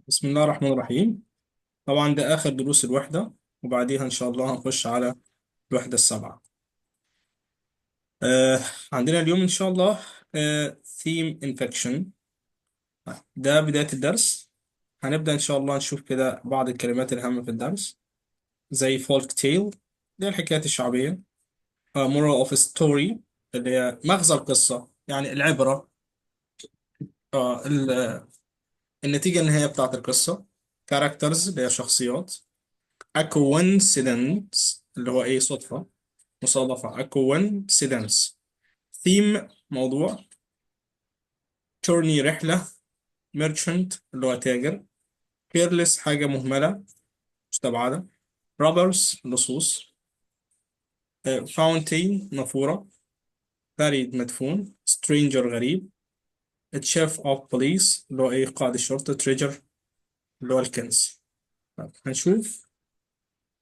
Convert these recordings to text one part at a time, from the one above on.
بسم الله الرحمن الرحيم. طبعا ده آخر دروس الوحدة، وبعديها إن شاء الله هنخش على الوحدة السابعة. آه عندنا اليوم إن شاء الله theme infection. ده بداية الدرس. هنبدأ إن شاء الله نشوف كده بعض الكلمات الهامة في الدرس، زي folk tale، دي الحكايات الشعبية. moral of a story، اللي هي مغزى القصة، يعني العبرة. النتيجة النهائية بتاعت القصة. characters اللي هي شخصيات. a coincidence اللي هو إيه، صدفة، مصادفة. a coincidence. theme موضوع. journey رحلة. merchant اللي هو تاجر. careless حاجة مهملة، مستبعدة. robbers لصوص. fountain نافورة. buried مدفون. stranger غريب. chief of police اللي هو ايه، قائد الشرطة. treasure اللي هو الكنز. طيب، هنشوف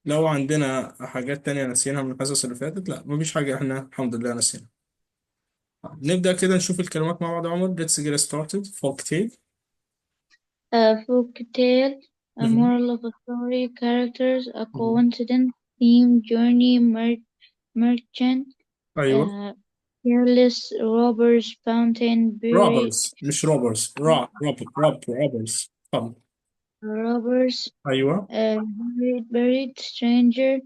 لو عندنا حاجات تانية نسيناها من الحصص اللي فاتت. لا، مفيش حاجة احنا الحمد لله نسينا. نبدأ كده نشوف الكلمات مع بعض يا عمر. let's get started. folk tale. A folktale, a مهم. moral of a story, characters, a مهم. coincidence, theme, journey, merchant, ايوه. uh, careless, robbers, fountain, buried, robbers مش robbers. robbers. طب. robbers, ايوه. buried, stranger,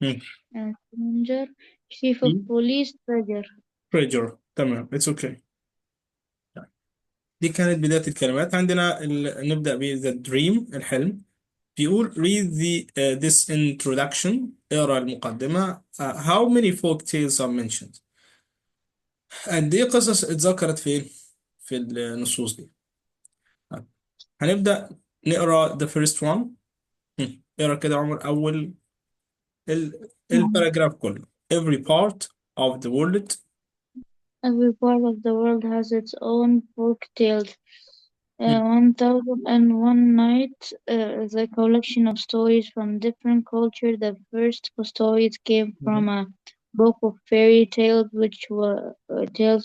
مم. stranger, chief of مم. police, treasure. treasure. تمام. it's okay. دي كانت بداية الكلمات. عندنا نبدأ ب the dream، الحلم. بيقول read this introduction، اقرأ المقدمة. how many folk tales are mentioned؟ قد ايه قصص اتذكرت فين في النصوص دي؟ هنبدأ نقرأ the first one. اقرأ كده يا عمر أول الباراجراف كله. every part of the world. Every part of the world has its own folk tales. مم. 1001 Nights is a collection of stories from different cultures. The first stories came from a book of fairy tales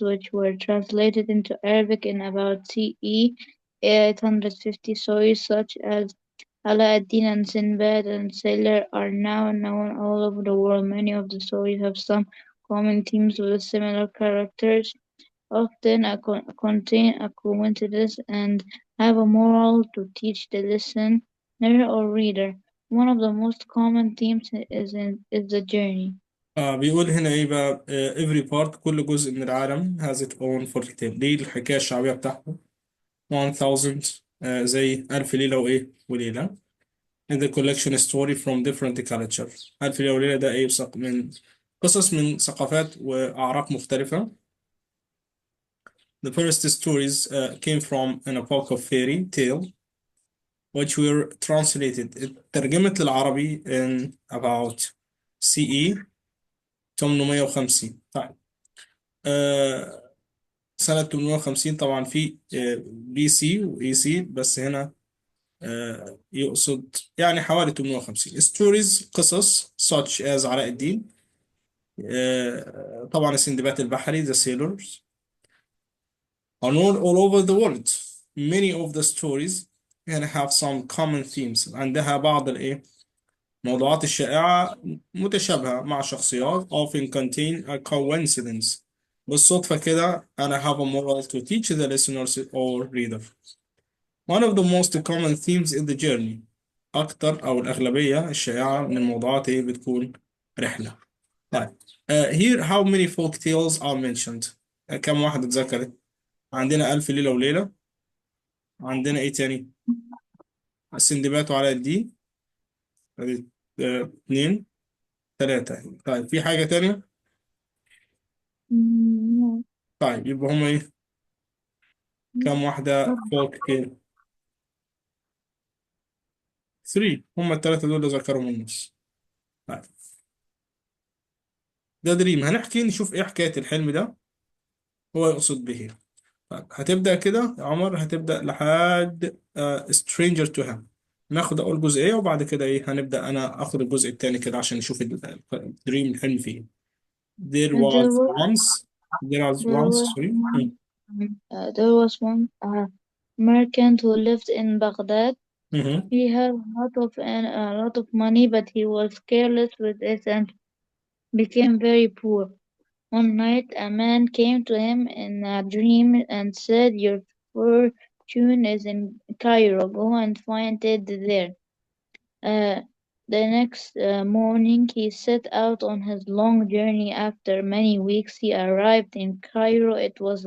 which were translated into Arabic in about CE 850. Stories such as Aladdin and Sinbad and Sailor are now known all over the world. Many of the stories have some common themes with similar characters, often contain a coincidence and have a moral to teach the listener or reader. One of the most common themes is the journey. بيقول هنا ايه بقى، every part كل جزء من العالم has its own folk tale. دي الحكاية الشعبية بتاعته. 1000 زي ألف ليلة وإيه وليلة. in the collection story from different cultures. ألف ليلة وليلة ده إيه، من قصص من ثقافات وأعراق مختلفة. The first stories came from in a book of fairy tale which were translated. اترجمت للعربي in about CE 850. طيب. آه سنة 850 طبعا، في بي سي وإي سي، بس هنا يقصد يعني حوالي 850. stories قصص such as علاء الدين، طبعا السندباد البحري the sailors are known all over the world. Many of the stories يعني have some common themes. عندها بعض الايه، موضوعات الشائعة متشابهة مع شخصيات. often contain a coincidence، بالصدفة كده. أنا have a moral to teach the listeners or reader. One of the most common themes in the journey. أكتر أو الأغلبية الشائعة من الموضوعات إيه، بتكون رحلة. طيب. here how many folk tales are mentioned؟ كم واحدة اتذكرت؟ عندنا ألف ليلة وليلة. عندنا إيه تاني؟ السندباد وعلاء الدين. أدي، اتنين، تلاتة. طيب، في حاجة تانية؟ Mm, طيب، يبقى هما إيه؟ كم واحدة folk tale؟ 3. هما التلاتة دول اللي ذكرهم النص. طيب. ده دريم. هنحكي نشوف إيه حكاية الحلم ده، هو يقصد به إيه. طيب، هتبدأ كده يا عمر، هتبدأ لحد stranger to him. ناخد أول جزئية، وبعد كده إيه هنبدأ أنا آخد الجزء التاني كده عشان نشوف الدريم الحلم فيه. There and there was was once. There was there once was sorry. one there was one merchant who lived in Baghdad. Mm-hmm. He had a lot of money, but he was careless with it and became very poor. One night a man came to him in a dream and said, "Your fortune is in Cairo. Go and find it there." Uh, the next morning he set out on his long journey. After many weeks he arrived in Cairo. It was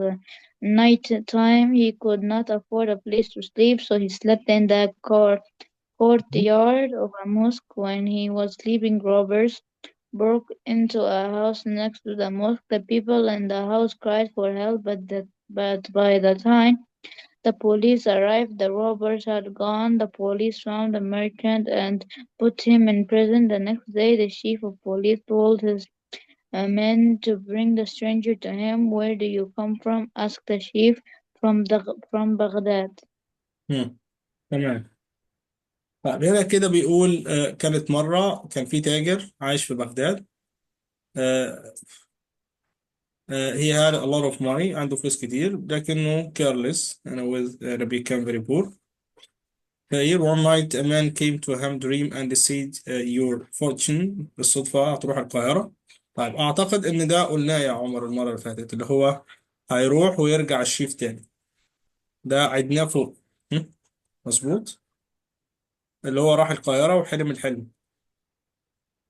night time. He could not afford a place to sleep, so he slept in the courtyard of a mosque. When he was sleeping, robbers broke into a house next to the mosque. The people in the house cried for help, but by the time the police arrived, the robbers had gone. The police found the merchant and put him in prison. The next day, the chief of police told his men to bring the stranger to him. "Where do you come from?" asked the chief. From Baghdad." تمام. طيب هنا كده بيقول كانت مرة كان في تاجر عايش في بغداد. آه، he had a lot of money. عنده فلوس كتير لكنه careless and became very poor. Here one night a man came to him dream and said your fortune بالصدفة هتروح القاهرة. طيب أعتقد إن ده قلناه يا عمر المرة اللي فاتت، اللي هو هيروح ويرجع الشيف تاني. ده عدناه فوق. هم؟ مظبوط. اللي هو راح القاهرة وحلم الحلم.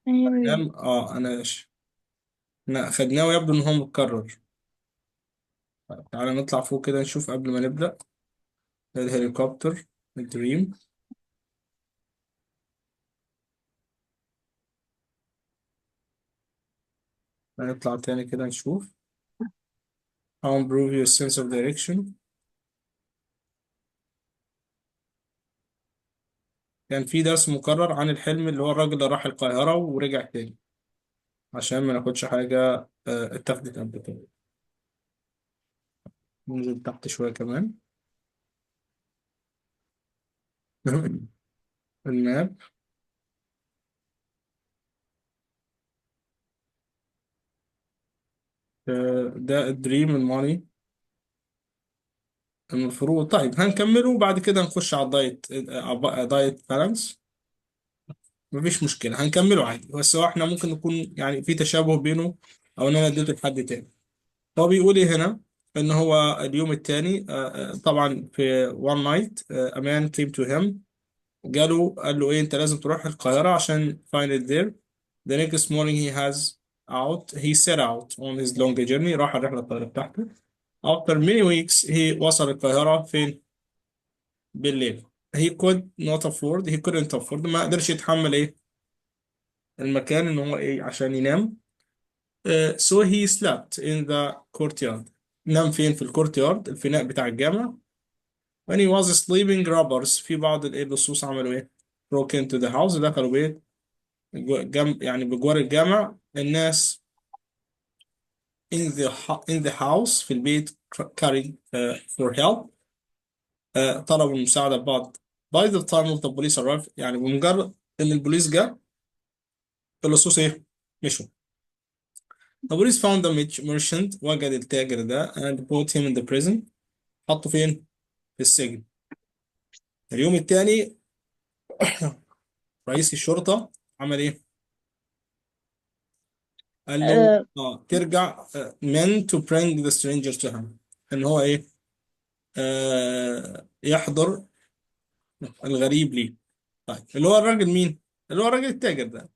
أيوة. نعم احنا خدناه ويبدو إن هو متكرر. طيب تعالى نطلع فوق كده نشوف قبل ما نبدأ. الهليكوبتر، الدريم. هنطلع تاني كده نشوف. How improve your sense of direction. كان في درس مكرر عن الحلم اللي هو الراجل اللي راح القاهرة ورجع تاني، عشان ما ناخدش حاجة اتاخدت قبل كده. ننزل تحت شوية كمان. الماب. ده الدريم الماني المفروض. طيب هنكمله وبعد كده نخش على الدايت. دايت بالانس. مفيش مشكلة هنكمله عادي، بس هو احنا ممكن نكون يعني في تشابه بينه او ان انا اديته لحد تاني. هو بيقول ايه هنا؟ ان هو اليوم التاني طبعا في one night a man came to him. قال له ايه، انت لازم تروح القاهرة عشان find it there. The next morning he set out on his long journey. راح الرحلة الطويلة بتاعته. After many weeks وصل القاهرة فين؟ بالليل. he couldn't afford ما قدرش يتحمل ايه المكان ان هو ايه عشان ينام. So he slept in the courtyard. نام فين؟ في الكورتيارد، الفناء بتاع الجامع. When he was sleeping, robbers في بعض الايه اللصوص عملوا ايه؟ broke into the house. دخلوا بيت يعني بجوار الجامع. الناس in the house في البيت carrying for help. طلبوا المساعدة بعض. by the time of the police arrived يعني بمجرد ان البوليس جاء اللصوص ايه؟ مشوا. The police found the merchant. وجد التاجر ده and put him in the prison. حطه فين؟ في السجن. اليوم الثاني رئيس الشرطة عمل ايه؟ قال له آه، ترجع men to bring the stranger to him. ان هو ايه؟ يحضر الغريب ليه. طيب اللي هو الراجل مين؟ اللي هو الراجل التاجر ده.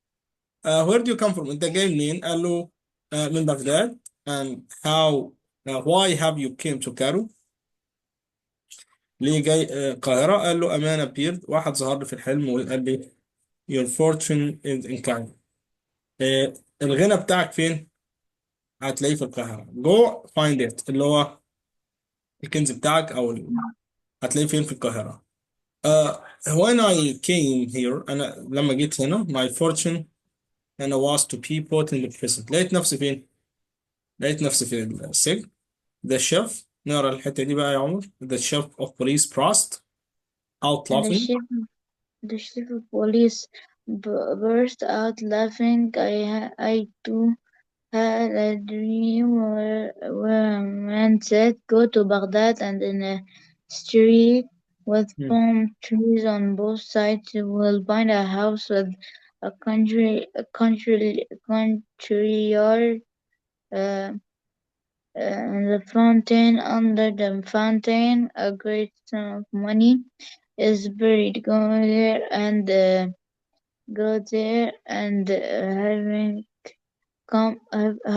where do you come from؟ انت جاي منين؟ قال له من بغداد. and how why have you came to Cairo؟ ليه جاي القاهرة؟ قال له أمانة بيرد واحد ظهر لي في الحلم وقال لي your fortune is in Cairo. الغنى بتاعك فين؟ هتلاقيه في القاهرة. go find it اللي هو الكنز بتاعك هتلاقيه فين في القاهرة. when I came here أنا لما جيت هنا my fortune أنا was to be put in the prison. لقيت نفسي فين؟ لقيت نفسي في السجن. the chef نقرا الحتة دي بقى يا عمر. the chef of police burst out the laughing. chief, the chief of police burst out laughing. I too had a dream where a man said, "Go to Baghdad and in a street with مم. palm trees on both sides. You will find a house with a country yard, uh, and the fountain. Under the fountain, a great sum of money is buried. Go there and having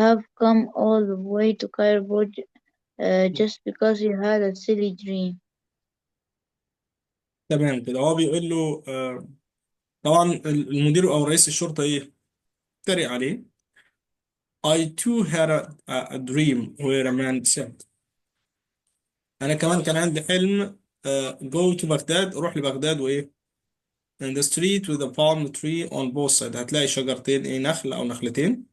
have come all the way to Cairo, just because you had a silly dream. تمام كده. هو بيقول له طبعا المدير او رئيس الشرطه ايه، اتريق عليه. I too had a dream where a man said. انا كمان كان عندي حلم. go to بغداد، روح لبغداد وايه. in the street with a palm tree on both sides، هتلاقي شجرتين ايه، نخل او نخلتين.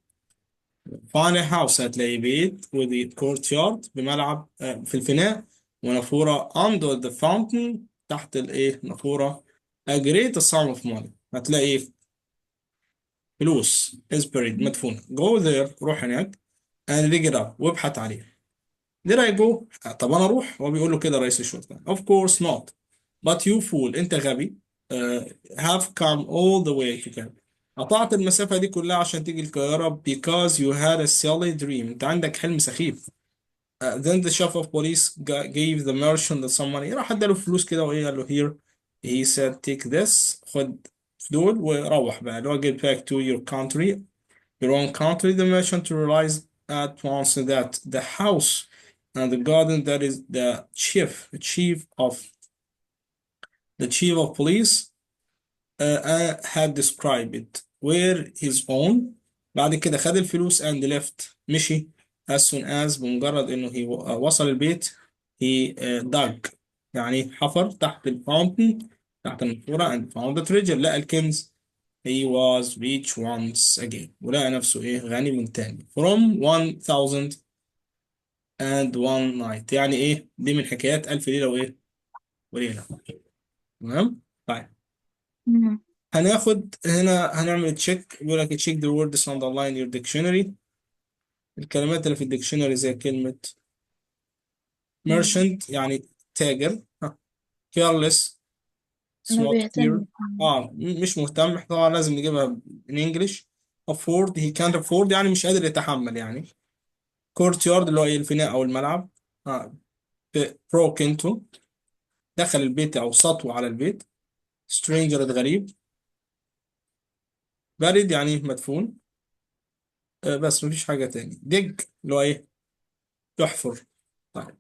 find a house، هتلاقي بيت with a courtyard، بملعب في الفناء، ونافورة under the fountain، تحت الايه نافورة. a great sum of money، هتلاقي إيه؟ فلوس is buried، مدفونة. go there، روح هناك. and dig it up، وابحث عليه. did I go؟ طب انا اروح؟ هو بيقول له كده رئيس الشرطة. of course not but you fool، انت غبي. have come all the way to Cairo، قطعت المسافة دي كلها عشان تيجي القاهرة because you had a silly dream، انت عندك حلم سخيف. then the chief of police gave the merchant some money، راح اداله فلوس كده وايه، قال له here. he said take this، خد دول وروح بقى، اللي هو get back to your country، your own country. The merchant realized at once that the house and the garden that is the chief of police had described it were his own. بعد كده خد الفلوس and left، مشي. as soon as، بمجرد انه وصل البيت. he dug، يعني حفر تحت الفاونتن، تحت النافورة and found the treasure، لقى الكنز. he was rich once again، ولقى نفسه ايه، غني من تاني. from 1001 night، يعني ايه، دي من حكايات ألف ليلة وايه، وليلة. تمام. طيب مم. هناخد هنا، هنعمل تشيك. بيقول لك تشيك the words underline your dictionary. الكلمات اللي في الديكشنري زي كلمة merchant يعني تاجر. careless، ما not here. بيهتمش. مش مهتم، طبعا لازم نجيبها in English. afford، he can't afford يعني مش قادر يتحمل يعني. courtyard اللي هو إيه، الفناء أو الملعب. اه broke into، دخل البيت أو سطو على البيت. stranger، الغريب. بارد يعني مدفون. بس مفيش حاجة تاني. dig اللي هو إيه، يحفر. طيب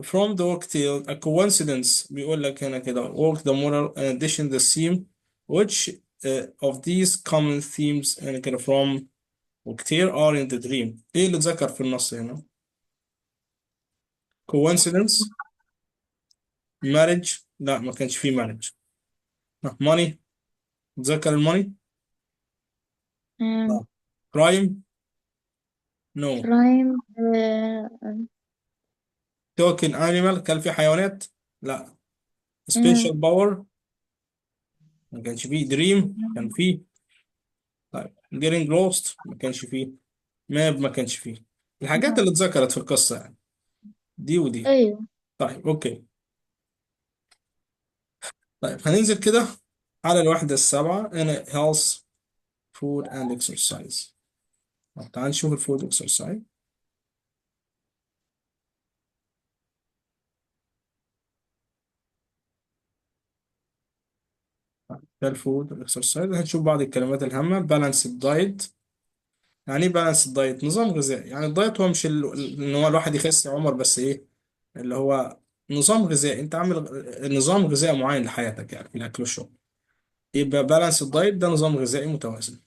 from the work tale a coincidence، بيقول لك هنا كده work the moral in addition the theme which of these common themes يعني كده from work tale are in the dream. ايه اللي اتذكر في النص هنا؟ coincidence. marriage، لا ما كانش فيه marriage. money، اتذكر الماني. لا. crime، no. برايم. talking animal، كان في حيوانات. لا. آه، special power، ما كانش فيه. dream كان فيه. طيب getting lost ما كانش فيه. ماب ما كانش فيه. الحاجات اللي اتذكرت في القصة يعني، دي ودي. أيوه. طيب اوكي. طيب هننزل كده على الوحدة السابعة هنا health food and exercise. طب تعال نشوف الفود exercise. ده الفود exercise. هنشوف بعض الكلمات الهامة. balanced diet، يعني ايه balanced diet؟ نظام غذائي. يعني الدايت هو مش ان هو الواحد يخس يا عمر، بس ايه اللي هو نظام غذائي، انت عامل نظام غذائي معين لحياتك يعني في الاكل والشرب. يبقى بالانس الدايت ده نظام غذائي متوازن.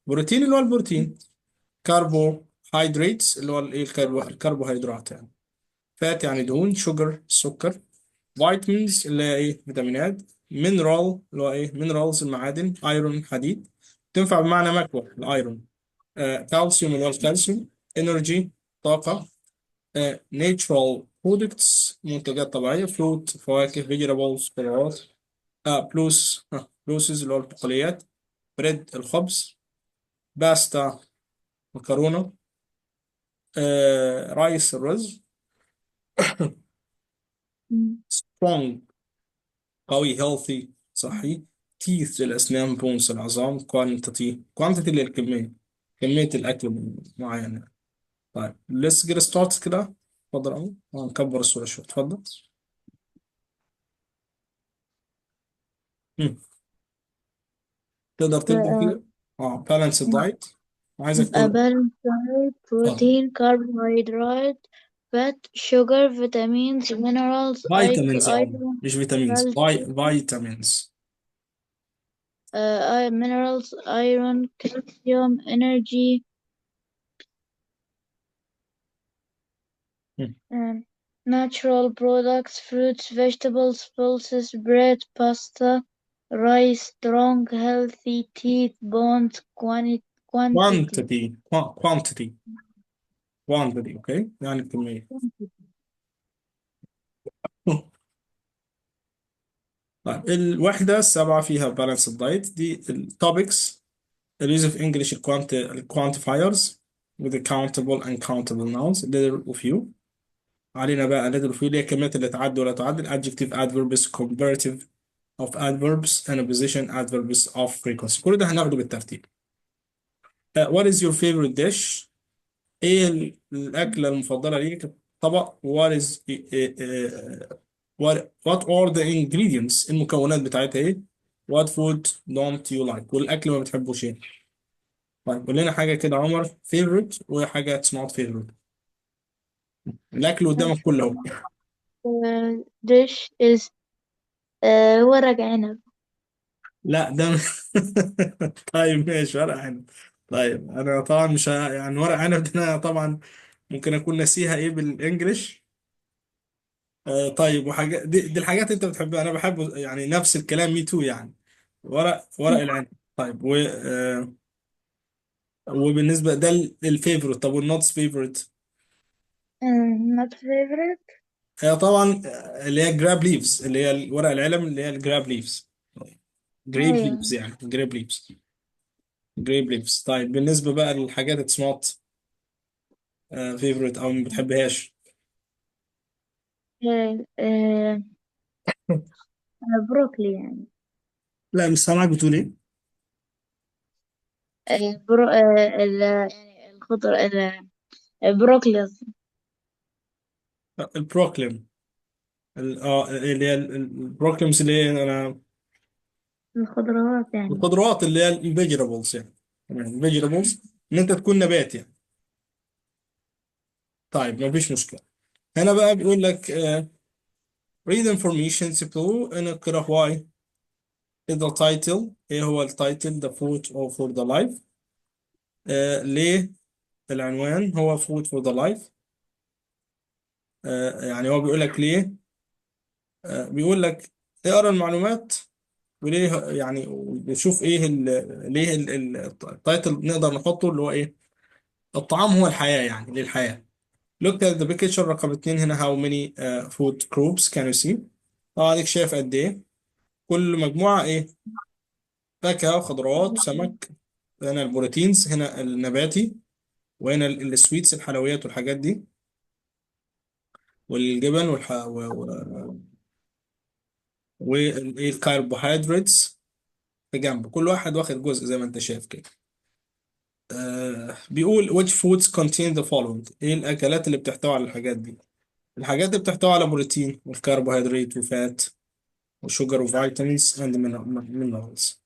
بروتين اللي هو البروتين. كاربوهيدراتس اللي هو الايه، الكربوهيدرات يعني. فات يعني دهون. شوجر، سكر. فيتامينز اللي هي ايه، فيتامينات. مينرال اللي هو ايه، مينرالز المعادن. ايرون، حديد. تنفع بمعنى مكوى الايرون. كالسيوم اللي هو الكالسيوم. انرجي، طاقة. ناتشورال برودكتس، منتجات طبيعية. فروت، فواكه. فيجيتابلز، خضروات. بلوسز اللي هو البقوليات. بريد، الخبز. باستا، مكرونة. رايس، الرز. strong قوي healthy صحي. teeth الأسنان. bones العظام. quantity للكمية، كمية الأكل معينة. طيب let's get started كده. اتفضل يا عمر. هنكبر الصورة شوية. اتفضل. مم. تقدر تبدأ Uh, كده. balanced diet. عايزك a تقول. balanced diet: اتفضل. protein, carbohydrate, fat, sugar, vitamins, minerals, vitamins يا عمر iron, مش فيتامينز. calcium, vitamins. minerals, iron, calcium, energy, مم. um, natural products, fruits, vegetables, pulses, bread, pasta, rice, strong, healthy teeth, bones, quantity. quantity. quantity اوكي يعني الكمية. طيب الوحدة السابعة فيها بالانس الدايت دي التوبكس. اليوز اوف انجلش الكوانتيفايرز with countable and countable nouns little of you. علينا بقى little of you اللي هي الكلمات اللي تعد ولا تعد. adjective adverbs comparative of adverbs and position adverbs of frequency. كل ده هناخده بالترتيب. what is your favorite dish؟ ايه الاكلة المفضلة ليك؟ طبق. what is what are the ingredients؟ المكونات بتاعتها ايه؟ what food don't you like؟ والاكل ما بتحبوش ايه؟ طيب قول لنا حاجة كده عمر favorite وحاجة it's not favorite. الاكل قدامك كله اهو. Dish is ورق عنب. لا ده طيب ماشي ورق عنب. طيب انا طبعا مش يعني ورق عنب ده انا طبعا ممكن اكون ناسيها ايه بالانجلش. طيب وحاجات دي الحاجات انت بتحبها انا بحبه يعني نفس الكلام مي تو يعني. ورق العنب. طيب وبالنسبه ده الفيفورت. طب والنوتس فيفورت؟ Not favorite. هي طبعا اللي هي جراب ليفز اللي هي ورق العنب اللي هي الجراب ليفز. جريب ليفز أيوة. يعني جريب ليفز. جريب ليفز. طيب بالنسبه بقى للحاجات اتس نوت فيفورت او ما بتحبهاش. آه، بروكلي يعني. لا مش سامعك بتقول ايه. برو... يعني الخضر البروكلي قصدي. البروكليم. اللي هي البروكليمز اللي هي انا الخضروات يعني. الخضروات اللي هي الفيجيتابلز يعني. تمام الفيجيتابلز ان انت تكون نبات يعني. طيب ما فيش مشكله. هنا بقى بيقول لك read information simple انا اقرا why is the title. ايه هو التايتل the food or for the life. ليه العنوان هو food for the life. يعني هو بيقول لك ليه. بيقول لك اقرا المعلومات وليه يعني وشوف ايه ليه التايتل نقدر نحطه اللي هو ايه. الطعام هو الحياة يعني للحياة. look at the picture رقم اتنين هنا how many food groups can you see. اه اديك شايف قد ايه كل مجموعة ايه. فاكهة وخضروات وسمك. هنا البروتينز هنا النباتي. وهنا السويتس الحلويات والحاجات دي. والجبن والكربوهيدراتس في جنب كل واحد واخد جزء زي ما انت شايف كده. بيقول which foods contain the following. ايه الاكلات اللي بتحتوي على الحاجات دي. الحاجات اللي بتحتوي على بروتين والكربوهيدرات وفات وشوجر وفيتامينز اند مينرالز.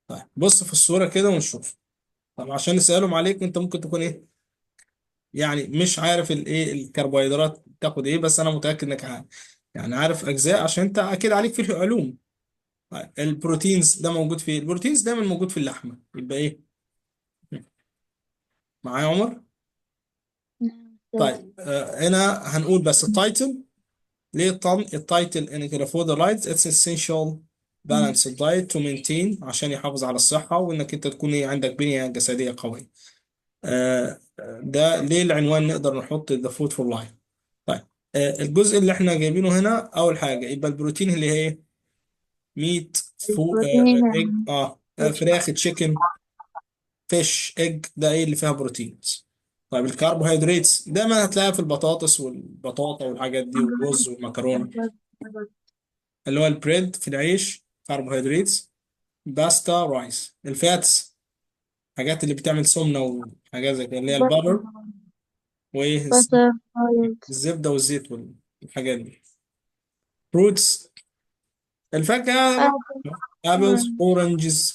طيب بص في الصورة كده ونشوف. طب عشان نسألهم عليك انت ممكن تكون ايه يعني مش عارف الايه الكربوهيدرات تاخد ايه بس انا متأكد انك يعني عارف اجزاء عشان انت اكيد عليك في العلوم. طيب البروتينز ده موجود في البروتينز دايما موجود في اللحمة يبقى ايه. معايا يا عمر. طيب هنا هنقول بس التايتل. ليه التايتل ان كده for the light it's essential balance diet to maintain عشان يحافظ على الصحة وانك انت تكون عندك بنية جسدية قوية. ده ليه العنوان نقدر نحط the food for life. طيب الجزء اللي احنا جايبينه هنا اول حاجة يبقى البروتين اللي هي ميت فو البروتين ايج فراخ تشيكن فيش ايج ده ايه اللي فيها بروتينز. طيب الكربوهيدرات دايما هتلاقيها في البطاطس والبطاطا والحاجات دي والرز والمكرونه، اللي هو البريد في العيش كربوهيدرات. باستا رايس. الفاتس حاجات اللي بتعمل سمنه وحاجات زي كده اللي هي الباتر وايه butter, oil. الزبده والزيت والحاجات دي. فروتس الفاكهه، Apple, ابلز orange. اورنجز،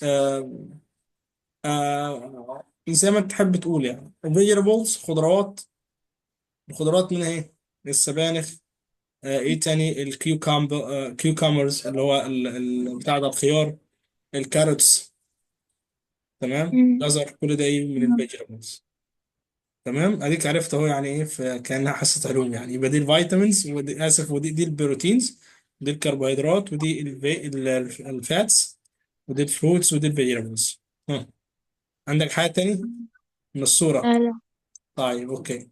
زي ما تحب تقول يعني. فيجيتابلز خضروات. الخضروات منها ايه؟ السبانخ. ايه تاني؟ الكيوكامبر، كيوكامرز اللي هو بتاع ده الخيار. الكاروتس. تمام. Mm, جزر، كل ده ايه من mm. الفيجيتابلز. تمام. اديك عرفت اهو يعني ايه، كانها حصه علوم يعني. يبقى دي الفيتامينز، ودي اسف، ودي البروتينز، ودي الكربوهيدرات، ودي الفاتس، ودي الفروتس، ودي الفيجيتابلز. ها، عندك حاجه تاني من الصوره؟ لا. طيب اوكي.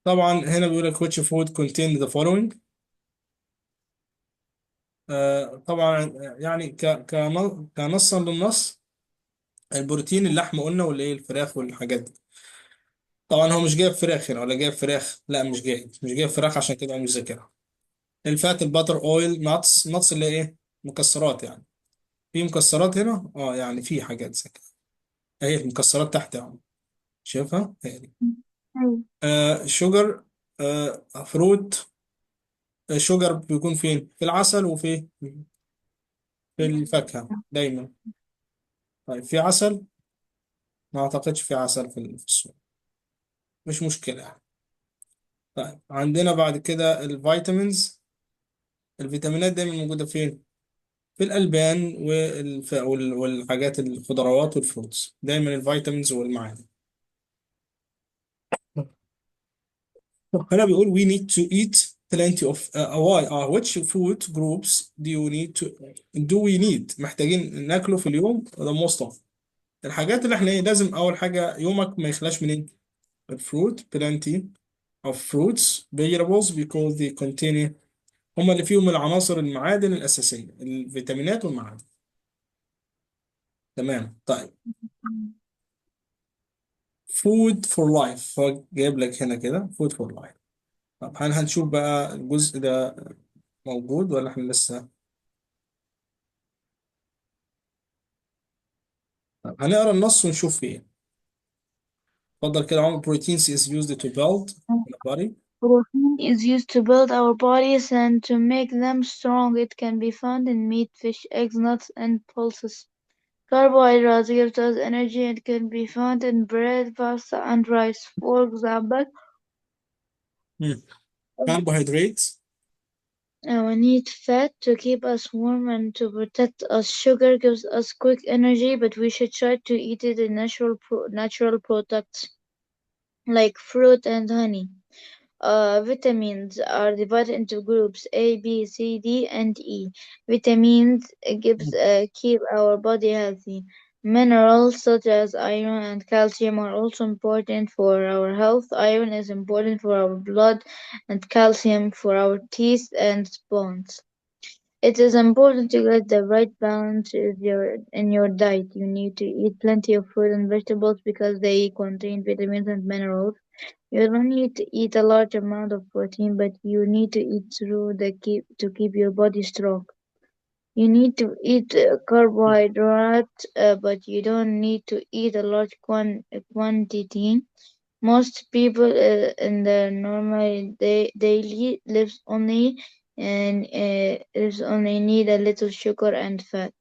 طبعا هنا بيقول لك which food contain the following. طبعا يعني كنصا للنص، البروتين اللحم قلنا، والايه الفراخ والحاجات دي. طبعا هو مش جايب فراخ هنا، ولا جايب فراخ؟ لا مش جايب فراخ، عشان كده أنا مش ذاكرها. الفات، الباتر، اويل، ناتس اللي هي ايه؟ مكسرات يعني. في مكسرات هنا، يعني في حاجات زي كده. هي المكسرات تحت يعني، شايفها هي دي. أيوة. شوجر. فروت. شوجر بيكون فين؟ في العسل في الفاكهة دايما. طيب في عسل؟ ما اعتقدش في عسل في السوق. مش مشكلة يعني. طيب عندنا بعد كده الفيتامينز. الفيتامينات دايما موجودة فين؟ في الألبان والحاجات الخضروات والفروتس، دايما الفيتامينز والمعادن. هنا بيقول we need to eat plenty of why which food groups do we need محتاجين ناكله في اليوم the most of. الحاجات اللي احنا ايه لازم اول حاجة يومك ما يخلاش من ايه؟ الفروت plenty of fruits vegetables because they contain هما اللي فيهم العناصر المعادن الأساسية، الفيتامينات والمعادن. تمام. طيب food for life هو جايب لك هنا كده food for life. طب هل هنشوف بقى الجزء ده موجود ولا احنا لسه؟ طب هنقرا النص ونشوف فيه ايه. اتفضل كده عمر. proteins is used to build the body. Protein is used to build our bodies and to make them strong. It can be found in meat, fish, eggs, nuts, and pulses. Carbohydrates gives us energy and can be found in bread, pasta, and rice. For example, Hmm. carbohydrates. we need fat to keep us warm and to protect us. Sugar gives us quick energy, but we should try to eat it in natural products like fruit and honey. Vitamins are divided into groups A, B, C, D, and E. Vitamins keep our body healthy. Minerals such as iron and calcium are also important for our health. Iron is important for our blood, and calcium for our teeth and bones. It is important to get the right balance in your diet. You need to eat plenty of fruit and vegetables because they contain vitamins and minerals. You don't need to eat a large amount of protein, but you need to eat to keep your body strong. You need to eat carbohydrate, but you don't need to eat a large quantity. Most people in their normal daily lives only need a little sugar and fat.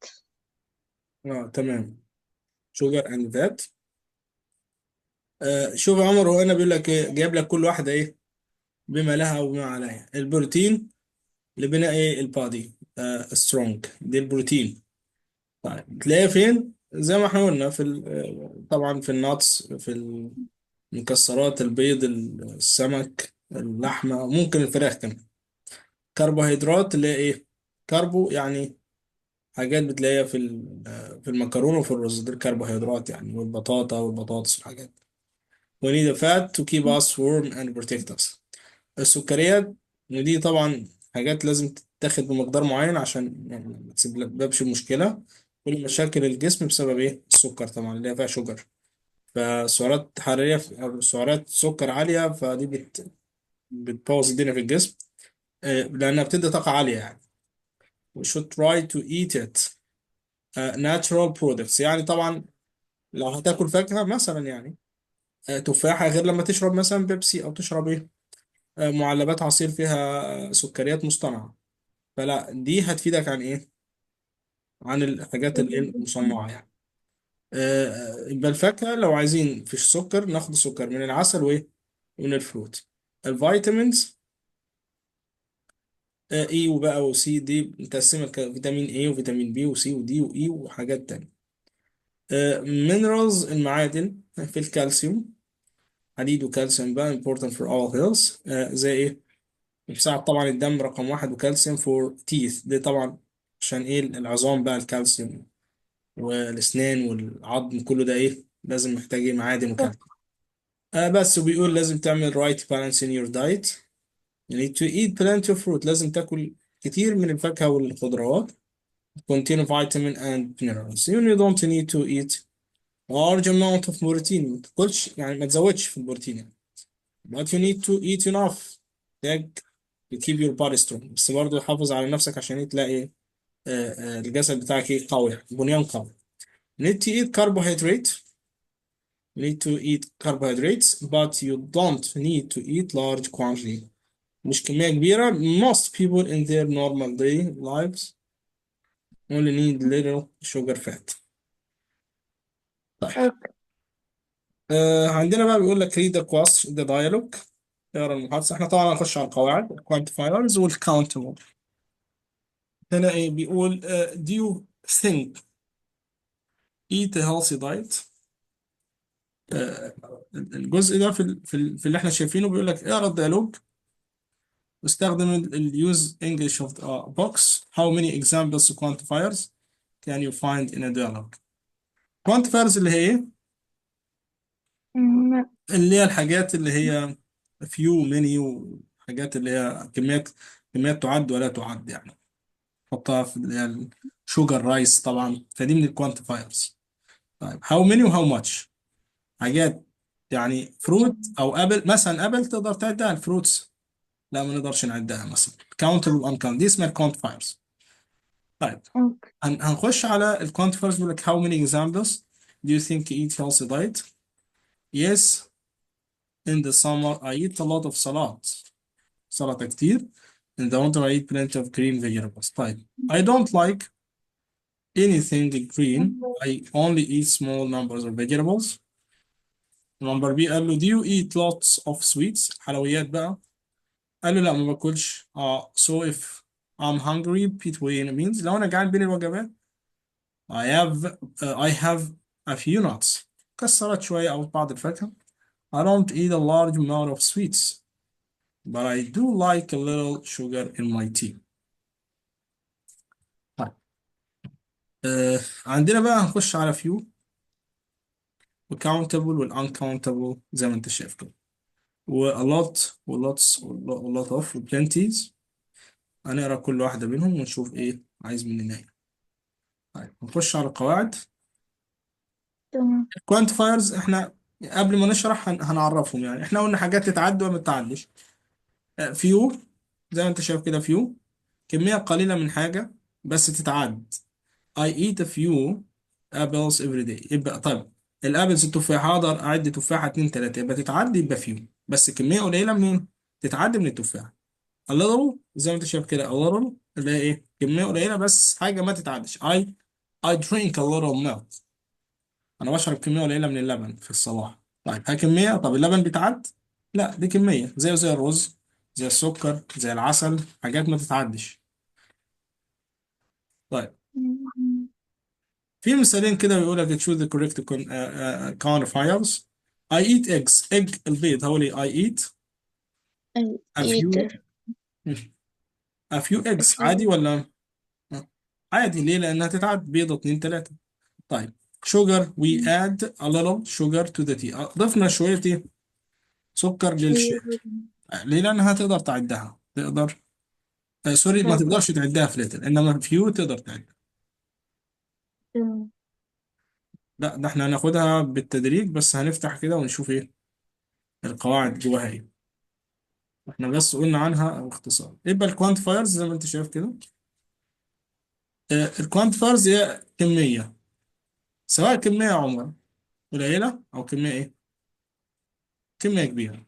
تمام. sugar and fat. شوف يا عمر، هو هنا بيقول لك ايه، جايب لك كل واحدة ايه بما لها وبما عليها. البروتين لبناء ايه البادي سترونج، دي البروتين. طيب تلاقيها فين؟ زي ما احنا قلنا طبعا في الناتس، في المكسرات، البيض، السمك، اللحمة، ممكن الفراخ كمان. كربوهيدرات اللي هي ايه؟ كربو يعني حاجات بتلاقيها في المكرونة وفي الرز، دي الكربوهيدرات يعني، والبطاطا والبطاطس والحاجات دي. We need a fat to keep us warm and protect us. السكريات، ودي طبعا حاجات لازم تاخد بمقدار معين عشان يعني ما تسببش مشكلة. كل مشاكل الجسم بسبب ايه؟ السكر طبعا اللي هي فيها شوجر. فسعرات حرارية أو سعرات سكر عالية، فدي بتبوظ الدنيا في الجسم. لأنها بتدي طاقة عالية يعني. we should try to eat it natural products. يعني طبعا لو هتاكل فاكهة مثلا يعني تفاحة، غير لما تشرب مثلا بيبسي أو تشرب إيه معلبات عصير فيها سكريات مصطنعة. فلا دي هتفيدك عن إيه؟ عن الحاجات اللي المصنعة يعني. يبقى الفاكهة لو عايزين مفيش سكر ناخد السكر من العسل وإيه؟ ومن الفروت. الفيتامينز اي وبقى وسي دي متقسمة فيتامين اي وفيتامين بي وسي ودي واي وحاجات تانية. minerals المعادن في الكالسيوم، حديد وكالسيوم بقى important for all health. زي ايه؟ بيساعد طبعا الدم رقم واحد، وكالسيوم for teeth دي طبعا عشان ايه العظام بقى الكالسيوم، والاسنان والعظم كله ده ايه لازم محتاج ايه معادن وكالسيوم. بس وبيقول لازم تعمل right balance in your diet. you need to eat plenty of fruit، لازم تاكل كتير من الفاكهة والخضروات contain vitamin and minerals. You don't need to eat large amount of protein، ما تاكلش يعني ما تزودش في البروتين يعني. but you need to eat enough محتاج to keep your body strong، بس برضه حافظ على نفسك عشان تلاقي الجسد بتاعك ايه قوي يعني بنيان قوي. you need to eat carbohydrate. you need to eat carbohydrates but you don't need to eat large quantity، مش كمية كبيرة. most people in their normal day lives only need little sugar fat. طيب Okay. عندنا بقى بيقول لك read the question the dialogue، اقرا المحادثة. احنا طبعا هنخش على القواعد quantifiers والcountable. هنا ايه بيقول do you think eat a healthy diet. آه، الجزء ده في اللي احنا شايفينه بيقول لك اقرا الديالوج واستخدم use English of the box. How many examples of quantifiers can you find in a dialogue. quantifiers اللي هي ايه؟ Mm, اللي هي الحاجات اللي هي few many، وحاجات اللي هي كميات تعد ولا تعد يعني. حطها في اللي هي الشوجر رايس طبعا، فدي من الكوانتيفايرز. طيب هاو ماني وهاو ماتش، حاجات يعني فروت او ابل مثلا، ابل تقدر تعدها، الفروتس لا ما نقدرش نعدها مثلا. كاونتر وان دي اسمها الكوانتيفايرز. طيب okay. هنخش على الكوانتيفايرز. بيقول لك how many examples do you think you eat healthy diet. yes in the summer I eat a lot of سلطة كتير. in the winter I eat plenty of green vegetables. طيب I don't like anything green. I only eat small numbers of vegetables. نمبر بي قال له do you eat lots of sweets، حلويات بقى. قال له لا ما باكلش. so if I'm hungry between means لو انا جعان بين الوجبات I have a few nuts، كسرت شوية او بعض الفاكهة. I don't eat a large amount of sweets but I do like a little sugar in my tea. طيب عندنا بقى هنخش على few والcountable والuncountable زي ما انت شايف كده، و a lot و lots و lot of و plenties. هنقرا كل واحدة منهم ونشوف ايه عايز مننا ايه. طيب نخش على القواعد. تمام. الكوانتيفايرز احنا قبل ما نشرح هنعرفهم يعني. احنا قلنا حاجات تتعد وما تتعدش. فيو زي ما انت شايف كده، فيو كمية قليلة من حاجة بس تتعد. I eat a few apples every day. يبقى طيب الابلز التفاحة اقدر اعد تفاحة اتنين تلاتة، يبقى تتعد يبقى فيو، بس كمية قليلة منين؟ تتعد من التفاحة. a little زي ما انت شايف كده a little اللي هي ايه كمية قليلة بس حاجة ما تتعدش. I drink a little milk، انا بشرب كمية قليلة من اللبن في الصباح. طيب ها كمية، طب اللبن بيتعد؟ لا دي كمية زي الرز، زي السكر، زي العسل، حاجات ما تتعدش. طيب Mm, في مثالين كده بيقول لك choose the correct quantifiers. I eat eggs. egg البيض هو لي I eat I a eat few a few a eggs عادي few. ولا عادي؟ ليه؟ لأنها تتعد بيضة اتنين تلاتة. طيب sugar we add a little sugar to the tea. ضفنا شوية سكر للشاي. أيوة. ليه؟ لأنها تقدر تعدها، تقدر سوري، ما تمام. تقدرش تعدها في لتر، انما فيو تقدر تعدها. تمام. لا، ده احنا هناخدها بالتدريج، بس هنفتح كده ونشوف ايه القواعد جواها ايه. احنا بس قلنا عنها باختصار. يبقى الكوانتيفايرز زي ما انت شايف كده، الكوانتيفايرز هي كمية، سواء كمية يا عمر قليلة أو كمية إيه؟ كمية كبيرة.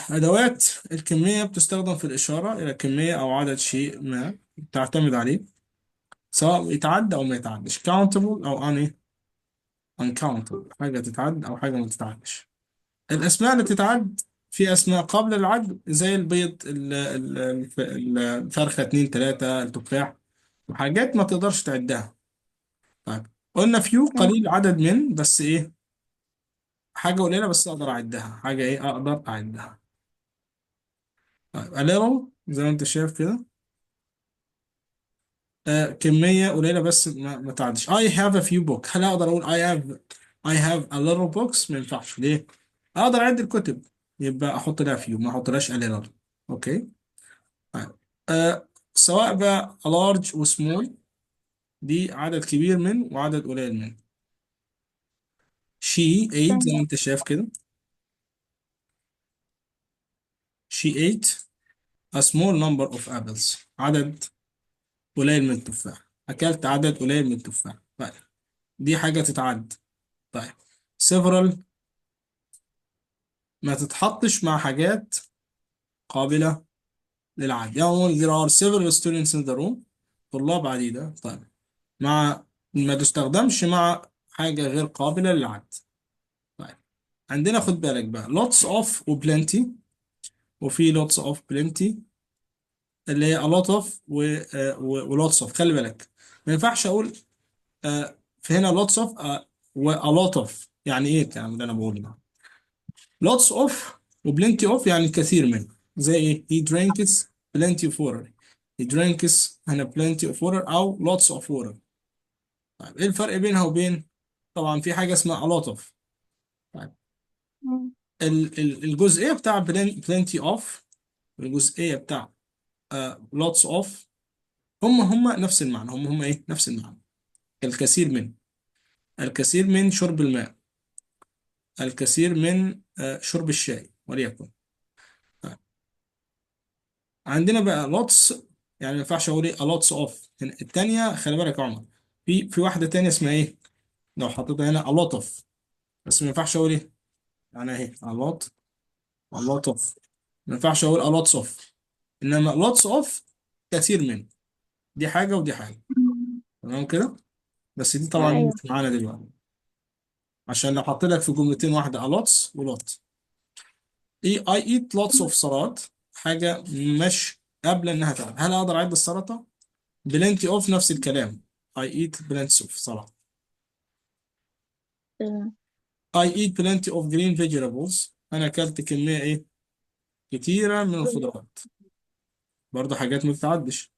أدوات الكمية بتستخدم في الإشارة إلى كمية أو عدد شيء ما تعتمد عليه، سواء يتعدى أو ما يتعدش، countable أو uncountable، حاجة تتعد أو حاجة ما تتعدش. الأسماء اللي تتعد، في أسماء قبل العد زي البيض، الفرخة، اتنين تلاتة، التفاح، وحاجات ما تقدرش تعدها. طيب، قلنا فيو تمام. قليل عدد من، بس إيه، حاجة قليلة بس أقدر أعدها، حاجة إيه أقدر أعدها. طيب a little زي ما أنت شايف كده، كمية قليلة بس ما تعدش. I have a few book، هل أقدر أقول I have a little books؟ ما ينفعش. ليه؟ أقدر أعد الكتب، يبقى أحط لها few، ما أحطلهاش a little. أوكي. طيب. سواء بقى large و small، دي عدد كبير من وعدد قليل من. she ate زي ما تمام. أنت شايف كده، she ate a small number of apples، عدد قليل من التفاح، أكلت عدد قليل من التفاح. طيب، دي حاجة تتعد. طيب، several ما تتحطش مع حاجات قابلة للعد، يعني there are several students in the room، طلاب عديدة. طيب، مع ما تستخدمش مع حاجة غير قابلة للعد. طيب، عندنا خد بالك بقى lots of و plenty، وفي lots of plenty اللي هي a lot of و lots of. خلي بالك، ما ينفعش أقول في هنا lots of و a lot of. يعني إيه الكلام اللي أنا بقوله ده؟ lots of و plenty of يعني الكثير منه. زي إيه؟ he drinks plenty of water، he drinks هنا plenty of water أو lots of water. طيب، إيه الفرق بينها وبين، طبعا في حاجة اسمها a lot of. طيب، الجزئية بتاع plenty of والجزئية بتاع lots of هم نفس المعنى، هم إيه؟ نفس المعنى. الكثير من، الكثير من شرب الماء، الكثير من شرب الشاي وليكن. طيب، عندنا بقى lots، يعني ما ينفعش اقول ايه a lots of. التانية خلي بالك يا عمر، في واحدة تانية اسمها ايه، لو حطيتها هنا a lot of، بس ما ينفعش اقول ايه، يعني اهي a lot of، ما ينفعش اقول a lots of. انما lots of كثير من، دي حاجة ودي حاجة. تمام كده، بس دي طبعا أيوة. مش معانا دلوقتي، عشان لو حطيت لك في جملتين واحدة a lots و lot. ايه I eat lots of سلطات، حاجة مش قبل انها تعد. هل اقدر اعد السلطة؟ plenty of نفس الكلام، I eat plenty of سلطة. تمام. I eat plenty of green vegetables، انا اكلت كمية ايه كتيرة من الخضروات، برضه حاجات ما تتعدش.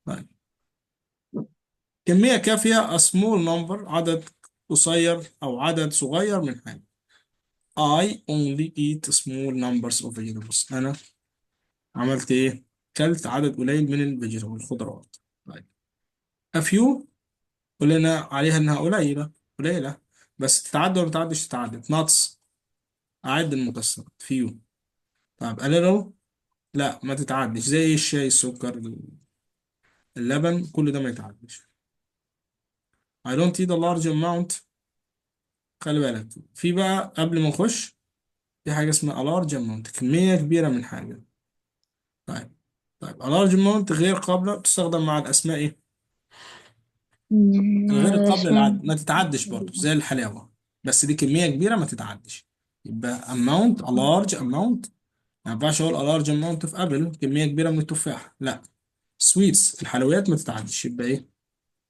طيب، كمية كافية a small number، عدد قصير او عدد صغير من حاجة. I only eat small numbers of vegetables، انا عملت ايه، كلت عدد قليل من الخضروات. طيب، a few قلنا عليها انها قليلة، بس تتعدى ولا ما تتعدش؟ تتعدى. nuts اعد المكسرات few. طيب a little لا، ما تتعدش، زي الشاي، السكر، اللبن، كل ده ما يتعدش. I don't eat a large amount، خلي بالك في بقى قبل ما نخش، في حاجة اسمها a large amount، كمية كبيرة من حاجة. طيب، طيب a large amount غير قابلة، تستخدم مع الأسماء إيه؟ الغير قابلة اسمها. للعد، ما تتعدش برضو زي الحلاوة، بس دي كمية كبيرة ما تتعدش. يبقى amount a large amount، ما ينفعش أقول a large amount of apple، كمية كبيرة من التفاح، لا. sweets الحلويات ما تتعدش، يبقى إيه؟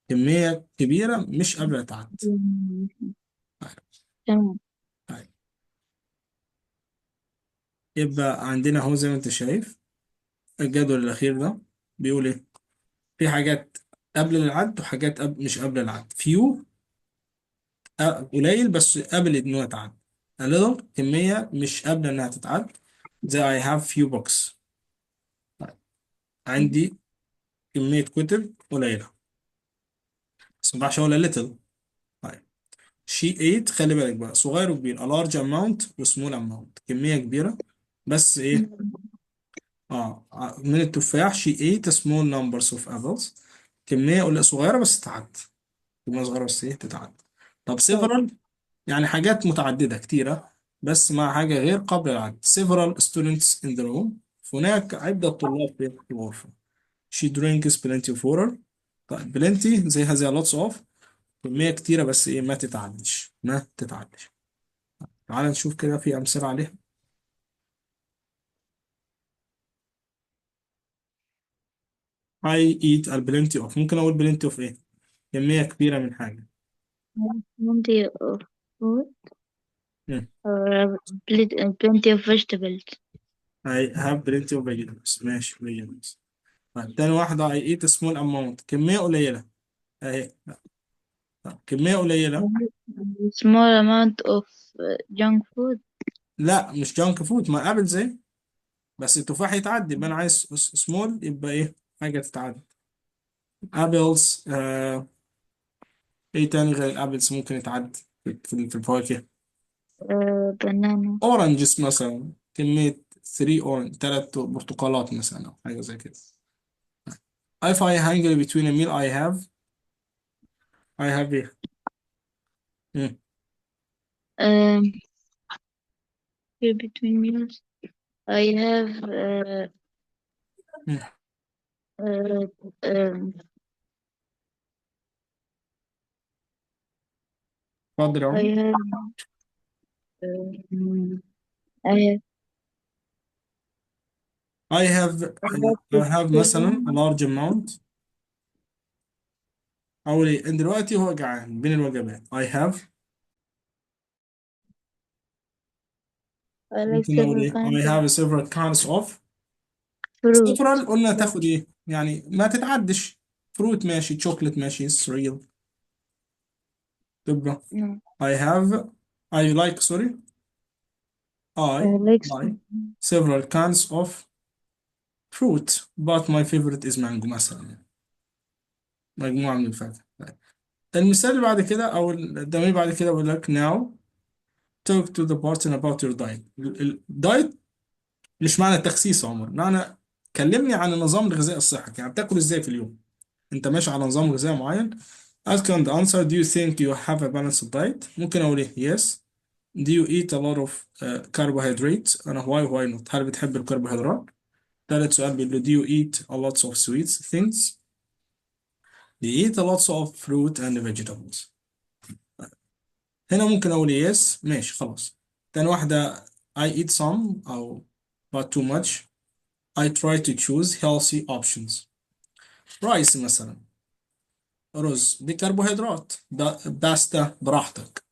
كمية كبيرة مش قابلة للتعد. تمام. طيب، يبقى عندنا اهو زي ما انت شايف الجدول الأخير ده بيقول إيه؟ في حاجات قبل العد وحاجات مش قبل العد. فيو قليل بس قبل إنه يتعد. a little كمية مش قبل إنها تتعد، زي I have few books. عندي كمية كتب قليلة، بس ما ينفعش أقول little. طيب she ate، خلي بالك بقى، صغير وكبير، a large amount و small amount، كمية كبيرة بس إيه، من التفاح she ate small numbers of apples، كمية صغيرة بس تتعد، كمية صغيرة بس إيه تتعد. طب طب several يعني حاجات متعددة كتيرة بس مع حاجة غير قابلة للعد. several students in the room، هناك عدة طلاب في الغرفة. she drinks plenty of water. طيب plenty زي هذه lots of، كمية كتيرة بس ايه ما تتعدش، ما تتعدش. تعال نشوف كده في أمثلة عليها. I eat a plenty of، ممكن أقول plenty of ايه، كمية كبيرة من حاجة. plenty of food مم. or plenty of vegetables. I have plenty of vegetables، ماشي vegetables. طيب تاني واحدة I eat a small amount، كمية قليلة اهي. طيب كمية قليلة، Small amount of junk food. لا مش جانك فود، ما قابل زي، بس التفاح يتعدي، يبقى انا عايز سمول، يبقى ايه حاجة تتعدي. ابلز ايه تاني غير الابلز ممكن يتعدي في الفواكه. banana. اورنجز مثلا، كمية 3 اورنج، 3 برتقالات مثلا او حاجة زي كده. if I hungry between a meal I have ايه. مم. Um, here between meals, I have مم. uh, um, اتفضل يا I عمر. have um, I have I have a lot I of have مثلا a children. large amount. أول إيه إن دلوقتي هو جعان بين الوجبات I have، I like ممكن أقول several إيه kinds I of have several kinds of. fruit. several قلنا But تاخد إيه يعني ما تتعدش. فروت ماشي، شوكليت ماشي، سريال تبقى no, I have I like sorry I I like like several kinds of fruit but my favorite is mango مثلا، مجموعة من الفاكهة. طيب. المثال اللي بعد كده أو التمرين بعد كده بيقول لك now talk to the person about your diet. الدايت مش معنى التخسيس يا عمر، معنى كلمني عن النظام الغذائي الصحي، يعني بتاكل ازاي في اليوم، انت ماشي على نظام غذائي معين. ask and answer do you think you have a balanced diet، ممكن اقول ايه yes. do you eat a lot of carbohydrates، انا why not، هل بتحب الكربوهيدرات. ثالث سؤال بيقول له do you eat a lot of sweet things، do you eat a lot of fruit and vegetables. هنا ممكن اقول yes ماشي خلاص. تاني واحدة I eat some أو but too much. I try to choose healthy options. رايس مثلا، رز، دي كربوهيدرات، باستا براحتك.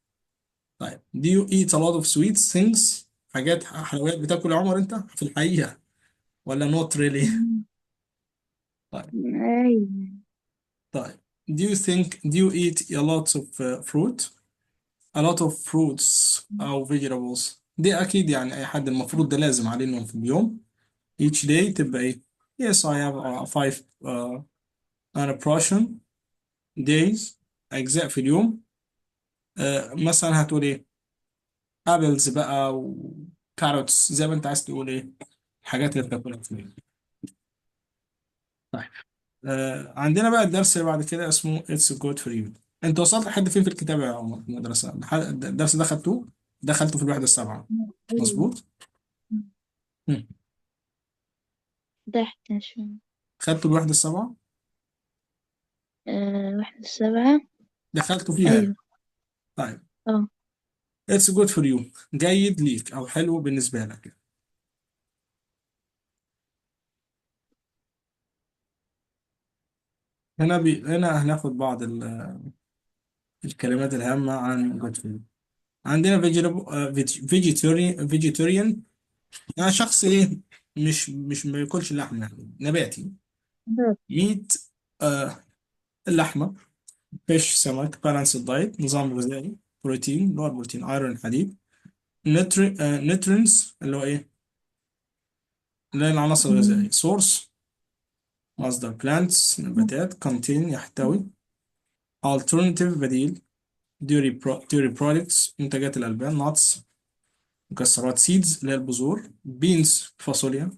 طيب do you eat a lot of sweet things، حاجات حلويات بتاكل يا عمر انت في الحقيقة ولا not really. طيب. أيوة. طيب do you eat a lot of fruit، a lot of fruits أو vegetables، دي أكيد يعني أي حد المفروض ده لازم عليه إنهم في اليوم. each day تبقى إيه yes I have 5 an portion days، أجزاء في اليوم. مثلا هتقول إيه ابلز بقى وكاروتس زي ما انت عايز تقول ايه الحاجات اللي بتاكلها في اليوم. طيب عندنا بقى الدرس اللي بعد كده اسمه It's good for you. انت وصلت لحد فين في الكتاب يا عمر في المدرسة، الدرس ده خدتوه، دخلته في الوحدة السابعة أيوة. مظبوط. مم. تحت شوية. خدته الوحدة السابعة، واحد سبعة. دخلته فيها يعني. أيوة. طيب اه. It's good for you، جيد ليك او حلو بالنسبة لك. هنا هناخد بعض الكلمات الهامة عن good for you. عندنا فيجيتيريان، يعني شخص ايه مش ما بياكلش لحم، يعني نباتي. بس. ميت اللحمه. فيش سمك، بالانس دايت نظام غذائي. بروتين اللي هو البروتين، ايرون حديد. نيوترينز اللي هو ايه اللي هي العناصر الغذائيه. سورس مصدر plants نباتات contain يحتوي alternative بديل dairy products منتجات الألبان nuts مكسرات seeds اللي هي البذور beans فاصوليا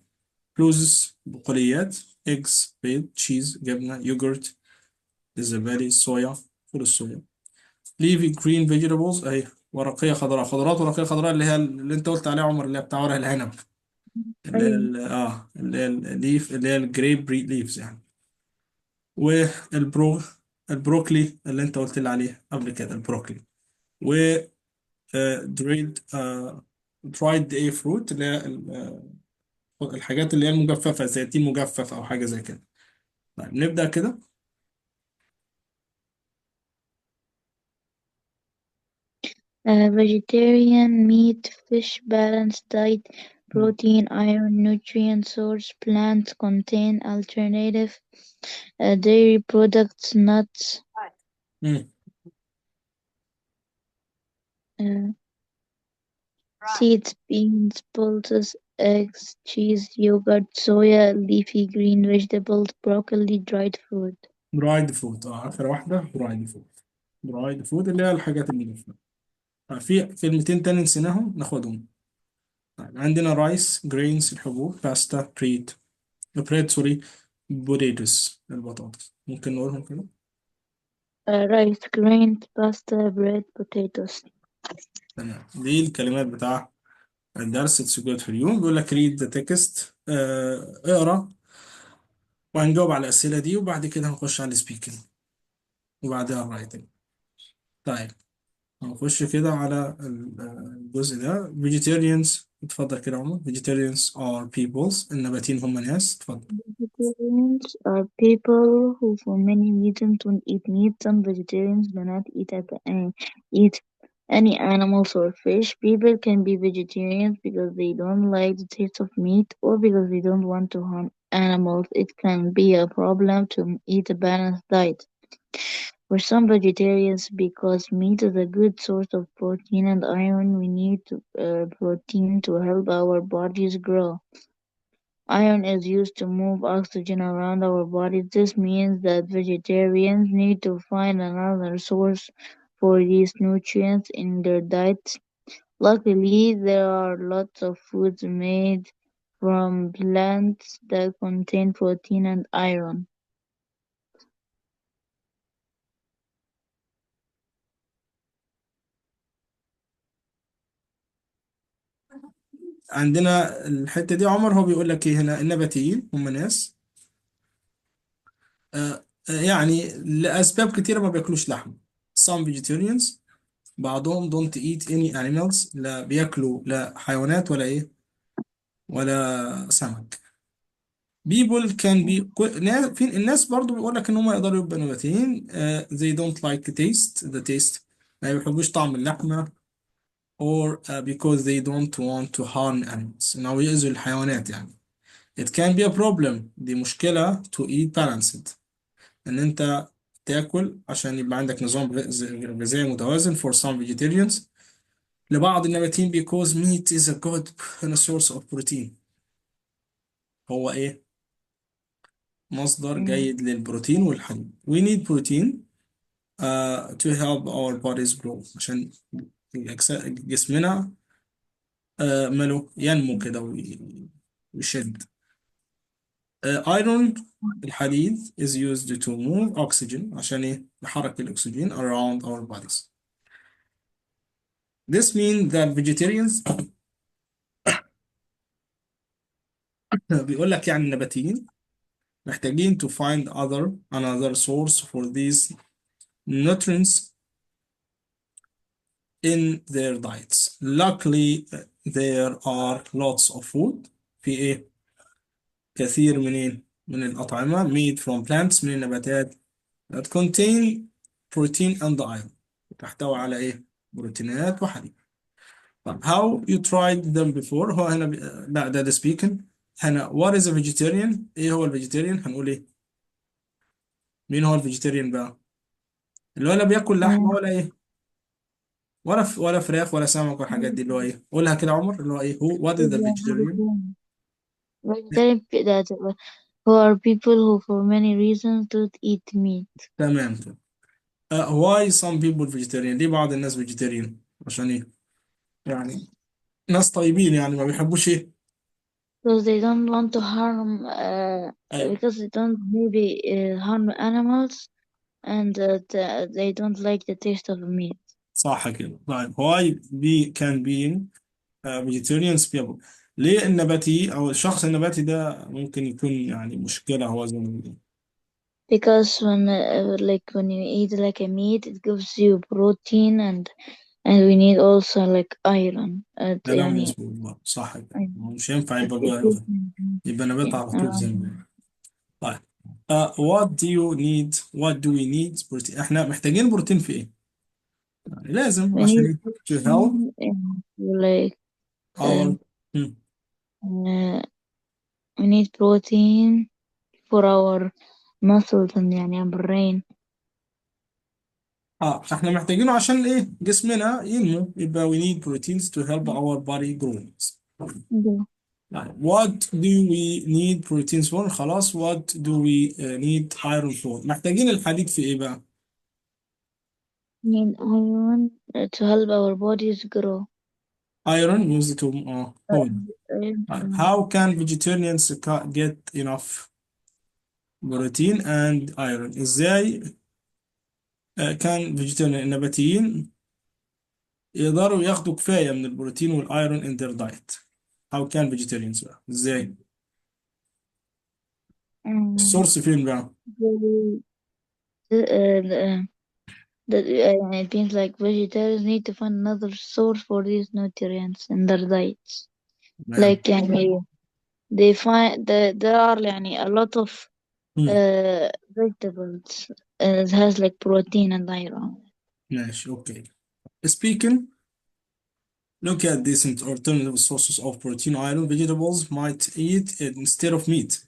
cruises بقوليات eggs بيض cheese جبنة يogurt الزبادي صويا فول الصويا leafy green vegetables أهي ورقية خضراء خضروات ورقية خضراء اللي هي اللي أنت قلت عليها عمر اللي هي بتاع ورق العنب اللي هي أيوة. اللي هي الليف اللي هي الجريب ليفز يعني والبرو البروكلي اللي انت قلت لي عليه قبل كده البروكلي و دريد درايد ايه فروت اللي هي الحاجات اللي هي المجففة زي التين مجفف او حاجة زي كده. طيب نبدأ كده. Vegetarian meat, fish, balanced diet, مم. protein, iron, nutrient source, plants contain alternative dairy products, nuts, مم. uh, seeds, beans, pulses, eggs, cheese, yogurt, soya, leafy green vegetables, broccoli, dried fruit. درايد فود اخر واحدة درايد فود. درايد فود اللي هي الحاجات المجففة. في كلمتين تاني نسيناهم ناخدهم. طيب عندنا رايس جرينز الحبوب باستا بريد سوري بوتيتوس البطاطس ممكن نقولهم كده. Rice, grains, pasta, bread, potatoes. تمام دي الكلمات بتاع الدرس السجود في اليوم. بيقول لك read the text اقرا وهنجاوب على الأسئلة دي وبعد كده هنخش على السبيكنج وبعدها الرايتنج. طيب هنخش كده على الجزء ده vegetarians. اتفضل كده يا عمر. vegetarians are peoples النباتين هم ناس. اتفضل. Vegetarians are people who, for many reasons, don't eat meat. Some vegetarians do not eat any animals or fish. People can be vegetarians because they don't like the taste of meat or because they don't want to harm animals. It can be a problem to eat a balanced diet. For some vegetarians, because meat is a good source of protein and iron, we need protein to help our bodies grow. Iron is used to move oxygen around our bodies. This means that vegetarians need to find another source for these nutrients in their diets. Luckily, there are lots of foods made from plants that contain protein and iron. عندنا الحتة دي عمر هو بيقول لك ايه هنا النباتيين هم ناس يعني لأسباب كتيرة ما بياكلوش لحم. some vegetarians بعضهم don't eat any animals لا بياكلوا لا حيوانات ولا ايه ولا سمك. people can be في الناس برضو بيقول لك ان هم يقدروا يبقوا نباتيين they don't like the taste ما بيحبوش طعم اللحمة or because they don't want to harm animals ان هو يأذوا الحيوانات يعني. it can be a problem دي مشكلة to eat balanced ان انت تاكل عشان يبقى عندك نظام غذائي متوازن for some vegetarians لبعض النباتيين because meat is a good source of protein. هو ايه مصدر Mm. جيد للبروتين والحليب. we need protein to help our bodies grow عشان جسمنا ماله ينمو كده ويشد. iron الحديد is used to move oxygen عشان ايه يحرك الأكسجين around our bodies. this means that vegetarians بيقول لك يعني النباتيين محتاجين to find another source for these nutrients in their diets. Luckily there are lots of food في ايه كثير من الأطعمة made from plants من النباتات that contain protein and iron تحتوي على ايه بروتينات وحديد. طب how you tried them before هو هنا لا ده speaking. هنا what is a vegetarian ايه هو الفيجيتيريان هنقول ايه مين هو الفيجيتيريان بقى اللي هو لا بياكل لحمة Mm. ولا ايه ولا فراخ ولا سمك والحاجات دي اللي هو ايه قولها كده يا عمر اللي هو ايه هو what is the vegetarian. Vegetarian. Vegetarian. Who are people who for many reasons don't eat meat. تمام كده. why some people vegetarian؟ ليه بعض الناس vegetarian؟ عشان ايه؟ يعني ناس طيبين يعني ما بيحبوش ايه؟ Because they don't want to harm, ايوه because they don't maybe harm animals, and they don't like the taste of meat. صح كده. طيب why be can being vegetarians people؟ ليه النباتي او الشخص النباتي ده ممكن يكون يعني مشكلة هو زي ما بيقول؟ Because when you eat like a meat, it gives you protein, and we need also like iron. كلام يعني مظبوط برضه. صح كده، أيوة. مش ينفع It's يبقى a بقى، protein. يبقى نبات Yeah. على طول زي ما بيقول. طيب what do we need بروتين؟ احنا محتاجين بروتين في ايه؟ يعني لازم We need عشان to help protein and like our. um, مم. uh, we need protein for our muscles and يعني our brain. اه احنا محتاجينه عشان ايه؟ جسمنا ينمو، يبقى we need proteins to help our body grow. Yeah. يعني what do we need proteins for؟ خلاص what do we need iron for؟ محتاجين الحديد في ايه بقى؟ We need iron to help our bodies grow. iron used to hold. Iron, how can vegetarians get enough بروتين and iron؟ ازاي كان vegetarian النباتيين يقدروا ياخدوا كفاية من البروتين والايرون in their diet؟ how can vegetarians بقى ازاي؟ um, السورس فين بقى؟ the, uh, and it means like vegetarians need to find another source for these nutrients in their diets. تمام. Like يعني they find that there are يعني a lot of مم. vegetables it has like protein and iron. ماشي اوكي. speaking look at decent alternative sources of protein iron vegetables might eat it instead of meat.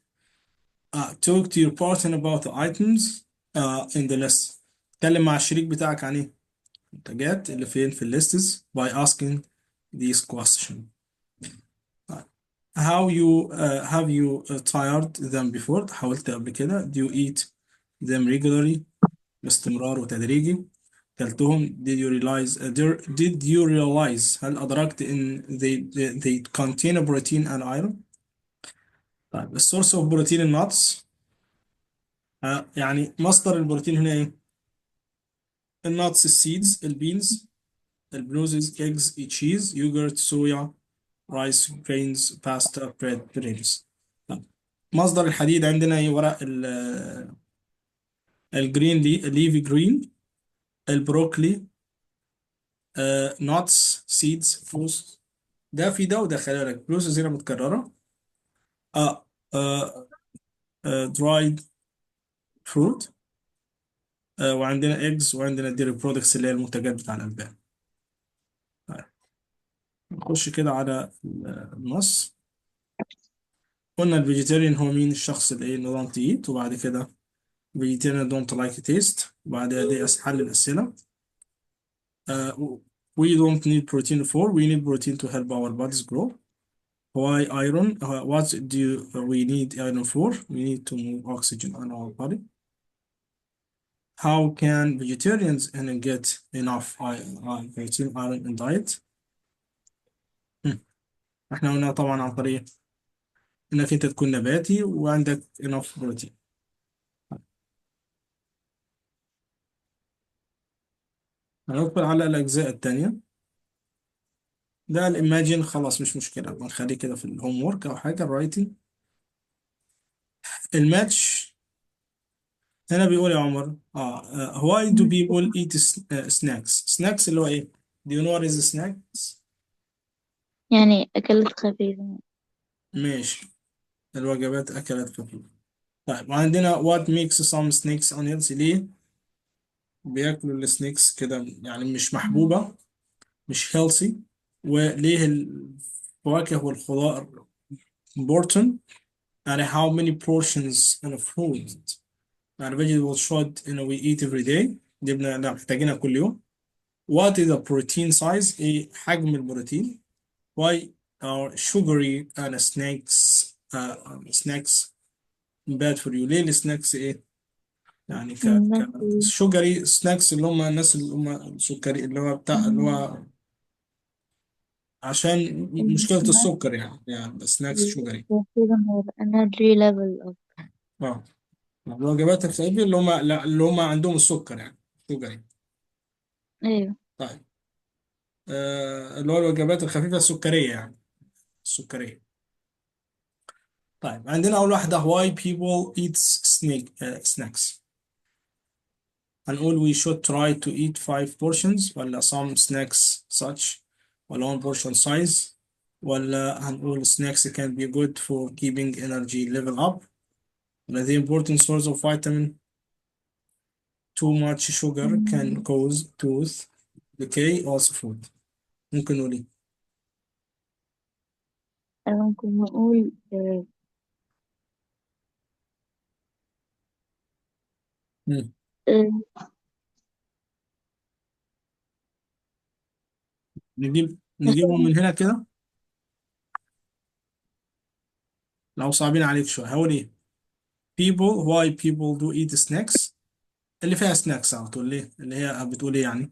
talk to your partner about the items in the list. اتكلم مع الشريك بتاعك عن ايه؟ المنتجات اللي فين في الليستس by asking these questions. how you have you tired them before؟ حاولت قبل كده. do you eat them regularly؟ باستمرار وتدريجي. كلتهم. did you realize هل أدركت إن they contain a protein and iron؟ طيب السورس اوف بروتين الناتس، يعني مصدر البروتين هنا ايه؟ الناتس، السيدز، البينز، البلوزز، eggs، تشيز، يوجرت، صويا، رايس، grains، باستا، بريد، برينز. مصدر الحديد عندنا ايه؟ ورق الجرين ليفي جرين، البروكلي، نوتس، سيدز، فلوس. ده في ده وده، خلي بالك فلوس هنا متكررة. اه, آه درايد فروت. وعندنا ايجز، وعندنا ديري برودكتس اللي هي المنتجات بتاع الألبان. طيب، نخش كده على النص. قلنا الفيجيتيريان هو مين؟ الشخص اللي ايه don't eat، وبعد كده vegetarian don't like taste، وبعدها دي حل الأسئلة. uh, we don't need protein for، we need protein to help our bodies grow. why iron؟ what do we need iron for؟ we need to move oxygen on our body. how can vegetarians get enough protein iron in diet؟ هم. احنا قلنا طبعا عن طريق انك انت تكون نباتي وعندك enough بروتين. هندخل على الأجزاء التانية. ده الإيماجين، خلاص مش مشكلة، بنخليه كده في الهوم وورك أو حاجة الرايتنج. الماتش هنا بيقول يا عمر why do people eat snacks اللي هو إيه؟ do you know what is snacks؟ يعني أكلات خفيفة. ماشي، الوجبات أكلات خفيفة. طيب وعندنا what makes some snacks unhealthy؟ ليه بياكلوا السنيكس كده يعني مش محبوبة، مش healthy؟ وليه الفواكه والخضار important؟ يعني how many portions in a food؟ يعني vegetable should we eat every day؟ دي محتاجينها كل يوم. what is the protein size؟ ايه حجم البروتين؟ why are sugary and snacks bad for you. ليه السناكس ايه يعني Exactly. شوجري سناكس اللي هم الناس اللي هم سكري اللي هو بتاع اللي Mm, هو عشان مشكلة Snacks السكر يعني سناكس شوجري. will have energy level up. اه الوجبات الخفيفة اللي هم لا اللي هم عندهم السكر يعني شوجري. أيوة. طيب اللي هو الوجبات الخفيفة السكرية يعني السكرية. طيب عندنا أول واحدة why people eat snacks. هنقول we should try to eat 5 portions ولا some snacks such ولا 1 portion size ولا هنقول snacks can be good for keeping energy level up ولا the important source of vitamin. Too much sugar can Mm, cause tooth decay also food. ممكن نقول ايه؟ أنا ممكن أقول مم. آه، نجيبهم من هنا كده لو صعبين عليك شوية هقول ايه؟ people why people do eat snacks اللي فيها snacks على طول ليه؟ اللي هي بتقول ايه يعني؟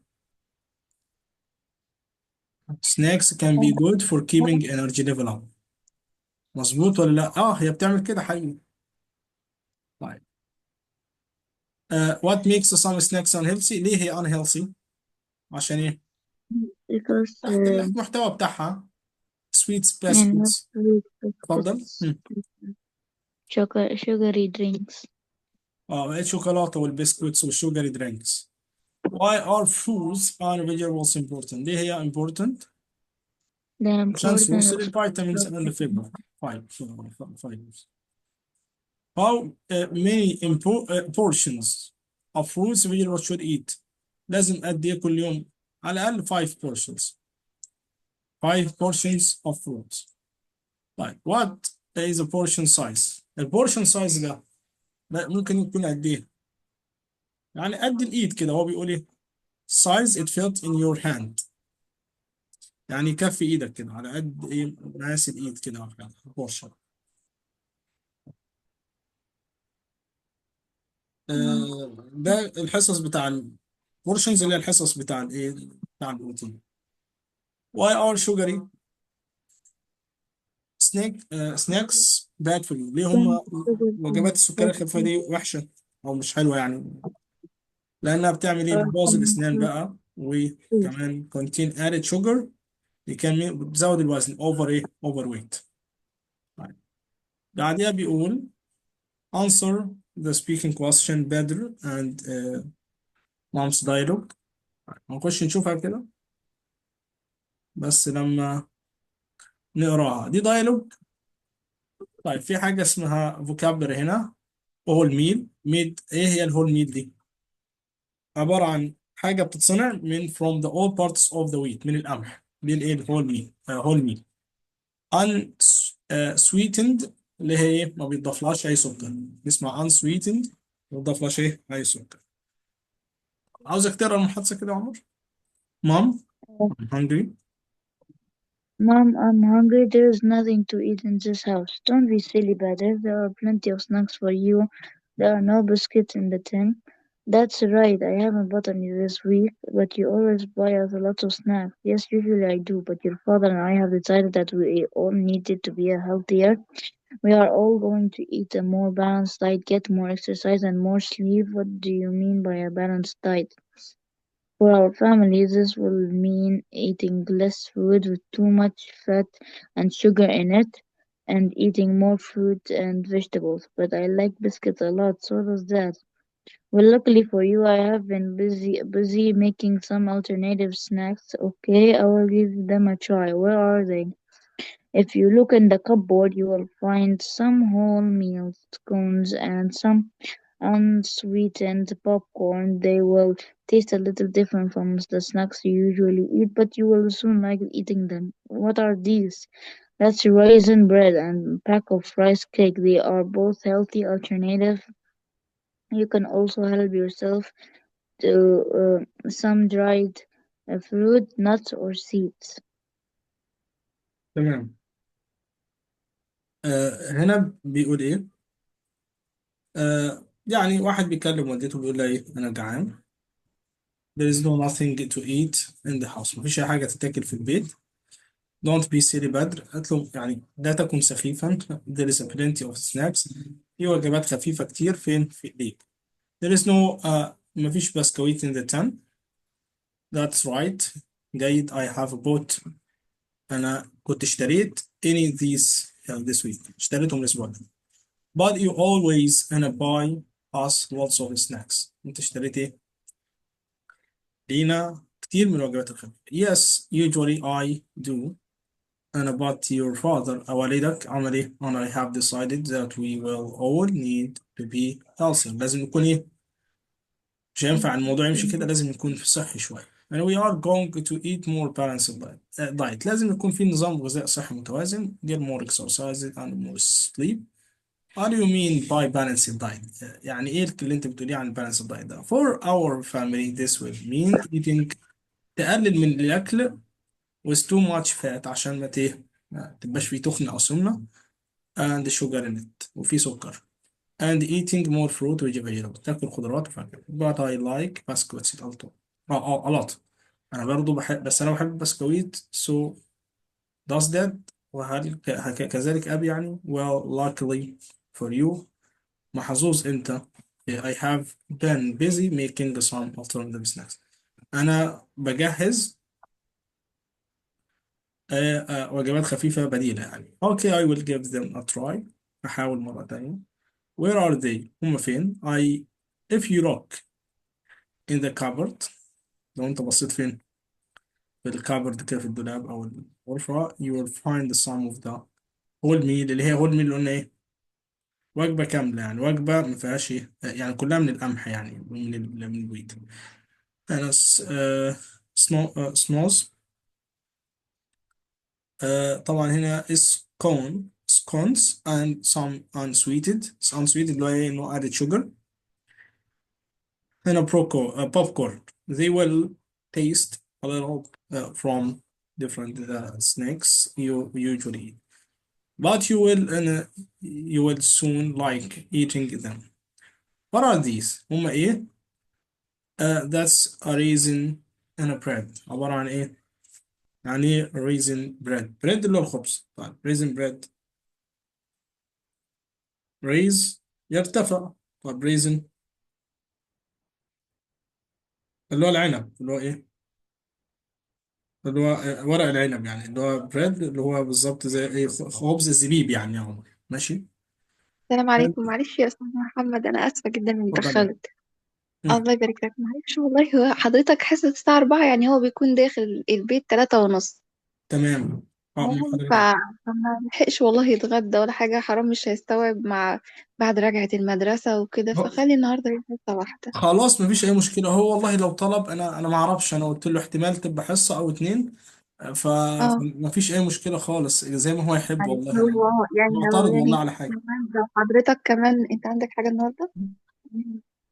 snacks can be good for keeping energy level up. مظبوط ولا لا؟ اه هي بتعمل كده حقيقي. طيب what makes some snacks unhealthy؟ ليه هي unhealthy؟ عشان ايه؟ because تحت المحتوى بتاعها sweets and not biscuits. sweet اتفضل. biscuits, sugary drinks. اه الشوكولاتة والبسكويتس والشوجري درينكس. Why are fruits and vegetables important؟ ليه هي important؟ The عشان importance source of الفيتامينز and the protein. fiber. Fibers. How many portions of fruits vegetables should eat؟ لازم قد ايه كل يوم؟ على الأقل 5 portions. 5 portions of fruits. طيب what is a portion size؟ البورشن سايز ده ممكن يكون قد ايه؟ يعني قد الايد كده هو بيقول ايه؟ size it felt in your hand. يعني كف ايدك كده على قد ايه مقاس الايد كده على كده بورشن. ده الحصص بتاع البورشنز اللي هي الحصص بتاع الايه بتاع البروتين. Why are sugary snacks bad for you؟ ليه هم Some sugar الوجبات and السكرية الخفيفة protein دي وحشة او مش حلوة يعني؟ لانها بتعمل ايه؟ are بتبوظ from الاسنان fruit بقى juice. وكمان contain added sugar يكمل بتزود الوزن over ايه over weight. طيب. بعديها بيقول answer the speaking question better and mom's dialogue. هنخش نشوفها كده بس لما نقراها دي dialogue. طيب في حاجة اسمها vocabulary هنا whole meal ايه هي الهول ميل دي؟ عبارة عن حاجة بتتصنع من from the all parts of the wheat من القمح دي الايه الهول ميل whole meal un sweetened اللي هي إيه؟ ما بيضافلهاش اي سكر اسمها unsweetened ما بيضافلهاش ايه اي سكر. عاوزك تقرا المحادثة كده يا عمر. Mom I'm hungry. Mom, I'm hungry. There's nothing to eat in this house. Don't be silly, Badr. There are plenty of snacks for you. There are no biscuits in the tin. That's right. I haven't bought any this week, but you always buy us a lot of snacks. Yes, usually I do, but your father and I have decided that we all needed to be healthier. We are all going to eat a more balanced diet, get more exercise, and more sleep. What do you mean by a balanced diet? For our family, this will mean eating less food with too much fat and sugar in it, and eating more fruit and vegetables. But I like biscuits a lot, so does Dad. Well, luckily for you, I have been busy making some alternative snacks. Okay, I will give them a try. Where are they? If you look in the cupboard, you will find some whole meal scones and some unsweetened popcorn. They will taste a little different from the snacks you usually eat, but you will soon like eating them. What are these? That's raisin bread and pack of rice cake. They are both healthy alternative. You can also help yourself to some dried fruit, nuts, or seeds. تمام. هنا بيقول ايه؟ يعني واحد بيكلم والدته بيقول لها ايه، انا جعان. there is no nothing to eat in the house، مفيش اي حاجه تتاكل في البيت. don't be silly بدر، قالت له يعني لا تكن سخيفا. there is plenty of snacks، في وجبات خفيفه كتير فين في ايديك. there is no مفيش بسكويت in the tin. that's right، جيد. I have bought، انا كنت اشتريت any these this week، اشتريتهم الاسبوع ده. but you always أنا buy us lots of snacks، انت اشتريت ايه لينا كتير من الوجبات الخفيفة. yes usually I do. أنا but your father والدك عمل ايه. and I have decided that we will all need to be healthy، لازم نكون ايه، مش هينفع الموضوع يمشي كده، لازم يكون في صحي شوية. and we are going to eat more balanced diet، لازم يكون في نظام غذائي صحي متوازن. get more exercise and more sleep. What do you mean by balanced diet؟ يعني ايه اللي انت بتقوليه عن balanced diet ده؟ For our family this will mean eating، تقلل من الأكل with too much fat عشان ما تبقاش فيه تخن أو سمنة and sugar in it وفيه سكر. and eating more fruit و vegetables، تاكل خضروات وفاكهة. but I like biscuits a lot. a lot. أنا برضو بحب، بس أنا بحب البسكويت. so does that، وهل كذلك أبي يعني. well luckily for you، محظوظ أنت. I have been busy making some alternative snacks، أنا بجهز وجبات خفيفة بديلة يعني. okay I will give them a try، أحاول مرة تانية. where are they، هم فين. if you look in the cupboard، لو أنت بصيت فين في الكابورد كده في الدولاب أو الغرفة، you will find some of the whole meal، اللي هي whole meal اللي قلنا إيه، وجبة كاملة يعني، وجبة ما فيهاش إيه يعني، كلها من القمح يعني، من الويت. أنا سنوز. طبعا هنا scones and some unsweeted اللي هو ايه no added sugar. هنا popcorn. they will taste a little from different snacks you usually eat but you will soon like eating them. what are these، هما ايه. that's a raisin and a bread، عبارة عن ايه يعني ايه raisin bread اللي هو الخبز. طيب raisin bread، raise يرتفع. طب raisin اللي هو العنب اللي هو ايه، اللي هو ورق العنب يعني، اللي هو بريد اللي هو بالظبط زي ايه خبز الزبيب يعني يا عمر. ماشي. السلام عليكم، معلش يا أستاذ محمد، أنا آسفة جدا إني اتفضل يعني. اتأخرت. الله يبارك لك، معلش والله. هو حضرتك حصة الساعة 4، يعني هو بيكون داخل البيت 3:30. تمام. اه من ف- حضرتك. فما لحقش والله يتغدى ولا حاجة، حرام مش هيستوعب مع بعد رجعة المدرسة وكده، هو- فخلي النهاردة هي حصة واحدة. خلاص مفيش اي مشكله. هو والله لو طلب، انا ما اعرفش، انا قلت له احتمال تبقى حصه او اتنين. اه فمفيش اي مشكله خالص زي ما هو يحب معلش، والله. انا هو يعني معترض والله يعني على حاجه. كمان لو حضرتك كمان أنت عندك حاجة النهاردة،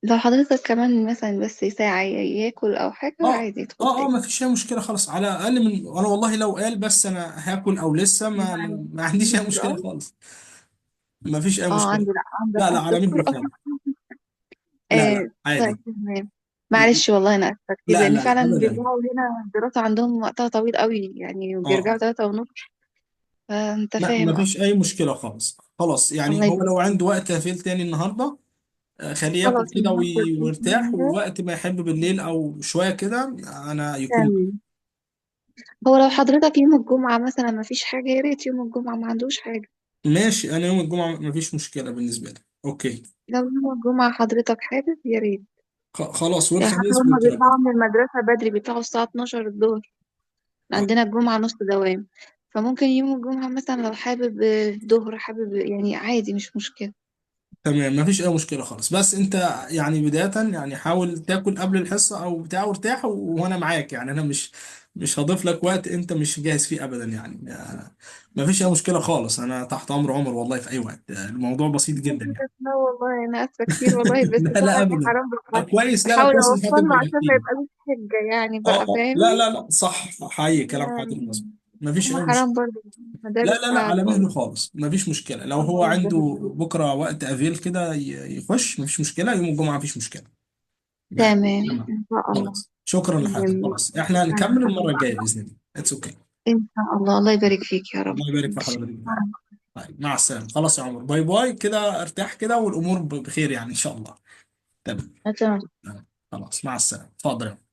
لو حضرتك كمان مثلا بس ساعة ياكل أو حاجة اه عادي يدخل تاني. ما فيش اي مشكله خالص. على الاقل من انا والله لو قال بس انا هاكل او لسه ما عنديش اي مشكله اه خالص. ما فيش اي مشكله. عندي، لا عندي لا على الأخ مهلي خالص. لا طيب عادي. تمام. معلش والله انا اسفه كتير، لان لا فعلا ابدا. بيرجعوا هنا الدراسه عندهم وقتها طويل قوي، يعني بيرجعوا اه 3:30. فانت لا فاهم ما فيش اي مشكله خالص. خلاص الله يعني هو يبارك لو فيك. عنده وقت هفيل تاني النهارده، خليه ياكل خلاص كده النهارده باذن ويرتاح، الله. ووقت ما يحب بالليل او شويه كده انا يكون. تمام. هو لو حضرتك يوم الجمعه مثلا ما فيش حاجه، يا ريت يوم الجمعه ما عندوش حاجه. ماشي. انا يوم الجمعه ما فيش مشكله بالنسبه لي. اوكي. لو يوم الجمعه حضرتك حابب يا ريت. خلاص. يعني حتى والخميس هما والثلاث. بيطلعوا من المدرسه بدري، بيطلعوا الساعه 12 الظهر. آه. عندنا الجمعه نص دوام، فممكن يوم الجمعه مثلا لو حابب الظهر، حابب يعني عادي مش مشكله. تمام ما فيش اي مشكله خالص. بس انت يعني بدايه يعني حاول تاكل قبل الحصه او بتاع وارتاح وانا معاك يعني. انا مش هضيف لك وقت انت مش جاهز فيه ابدا يعني. ما فيش اي مشكله خالص. انا تحت امر عمر والله في اي وقت. الموضوع بسيط جدا يعني. لا والله انا اسفه كتير والله، بس لا فعلا ابدا. حرام بقى. كويس. لا بحاول كويس ان اوصل حضرتك له عشان ما بلغتني. يبقاش حجه يعني بقى، لا فاهمني. صح حقيقي كلام يعني حضرتك مظبوط. مفيش هو اي حرام مشكله. برضه، لا مدارس لا لا، على خالص. مهله خالص، مفيش مشكله. لو هو الله عنده يبارك فيك. بكره وقت افيل كده يخش، مفيش مشكله. يوم الجمعه مفيش مشكله. تمام تمام. إن شاء الله. خلاص، شكرا لحضرتك. جميل. خلاص، احنا هنكمل المره الجايه باذن الله. اتس اوكي. إن شاء الله، الله يبارك فيك يا رب. الله يبارك في ماشي. حضرتك. طيب، مع السلامه. خلاص يا عمر، باي باي كده، ارتاح كده، والامور بخير يعني ان شاء الله. تمام. تمام. خلاص، مع السلامه. اتفضل يا عمر.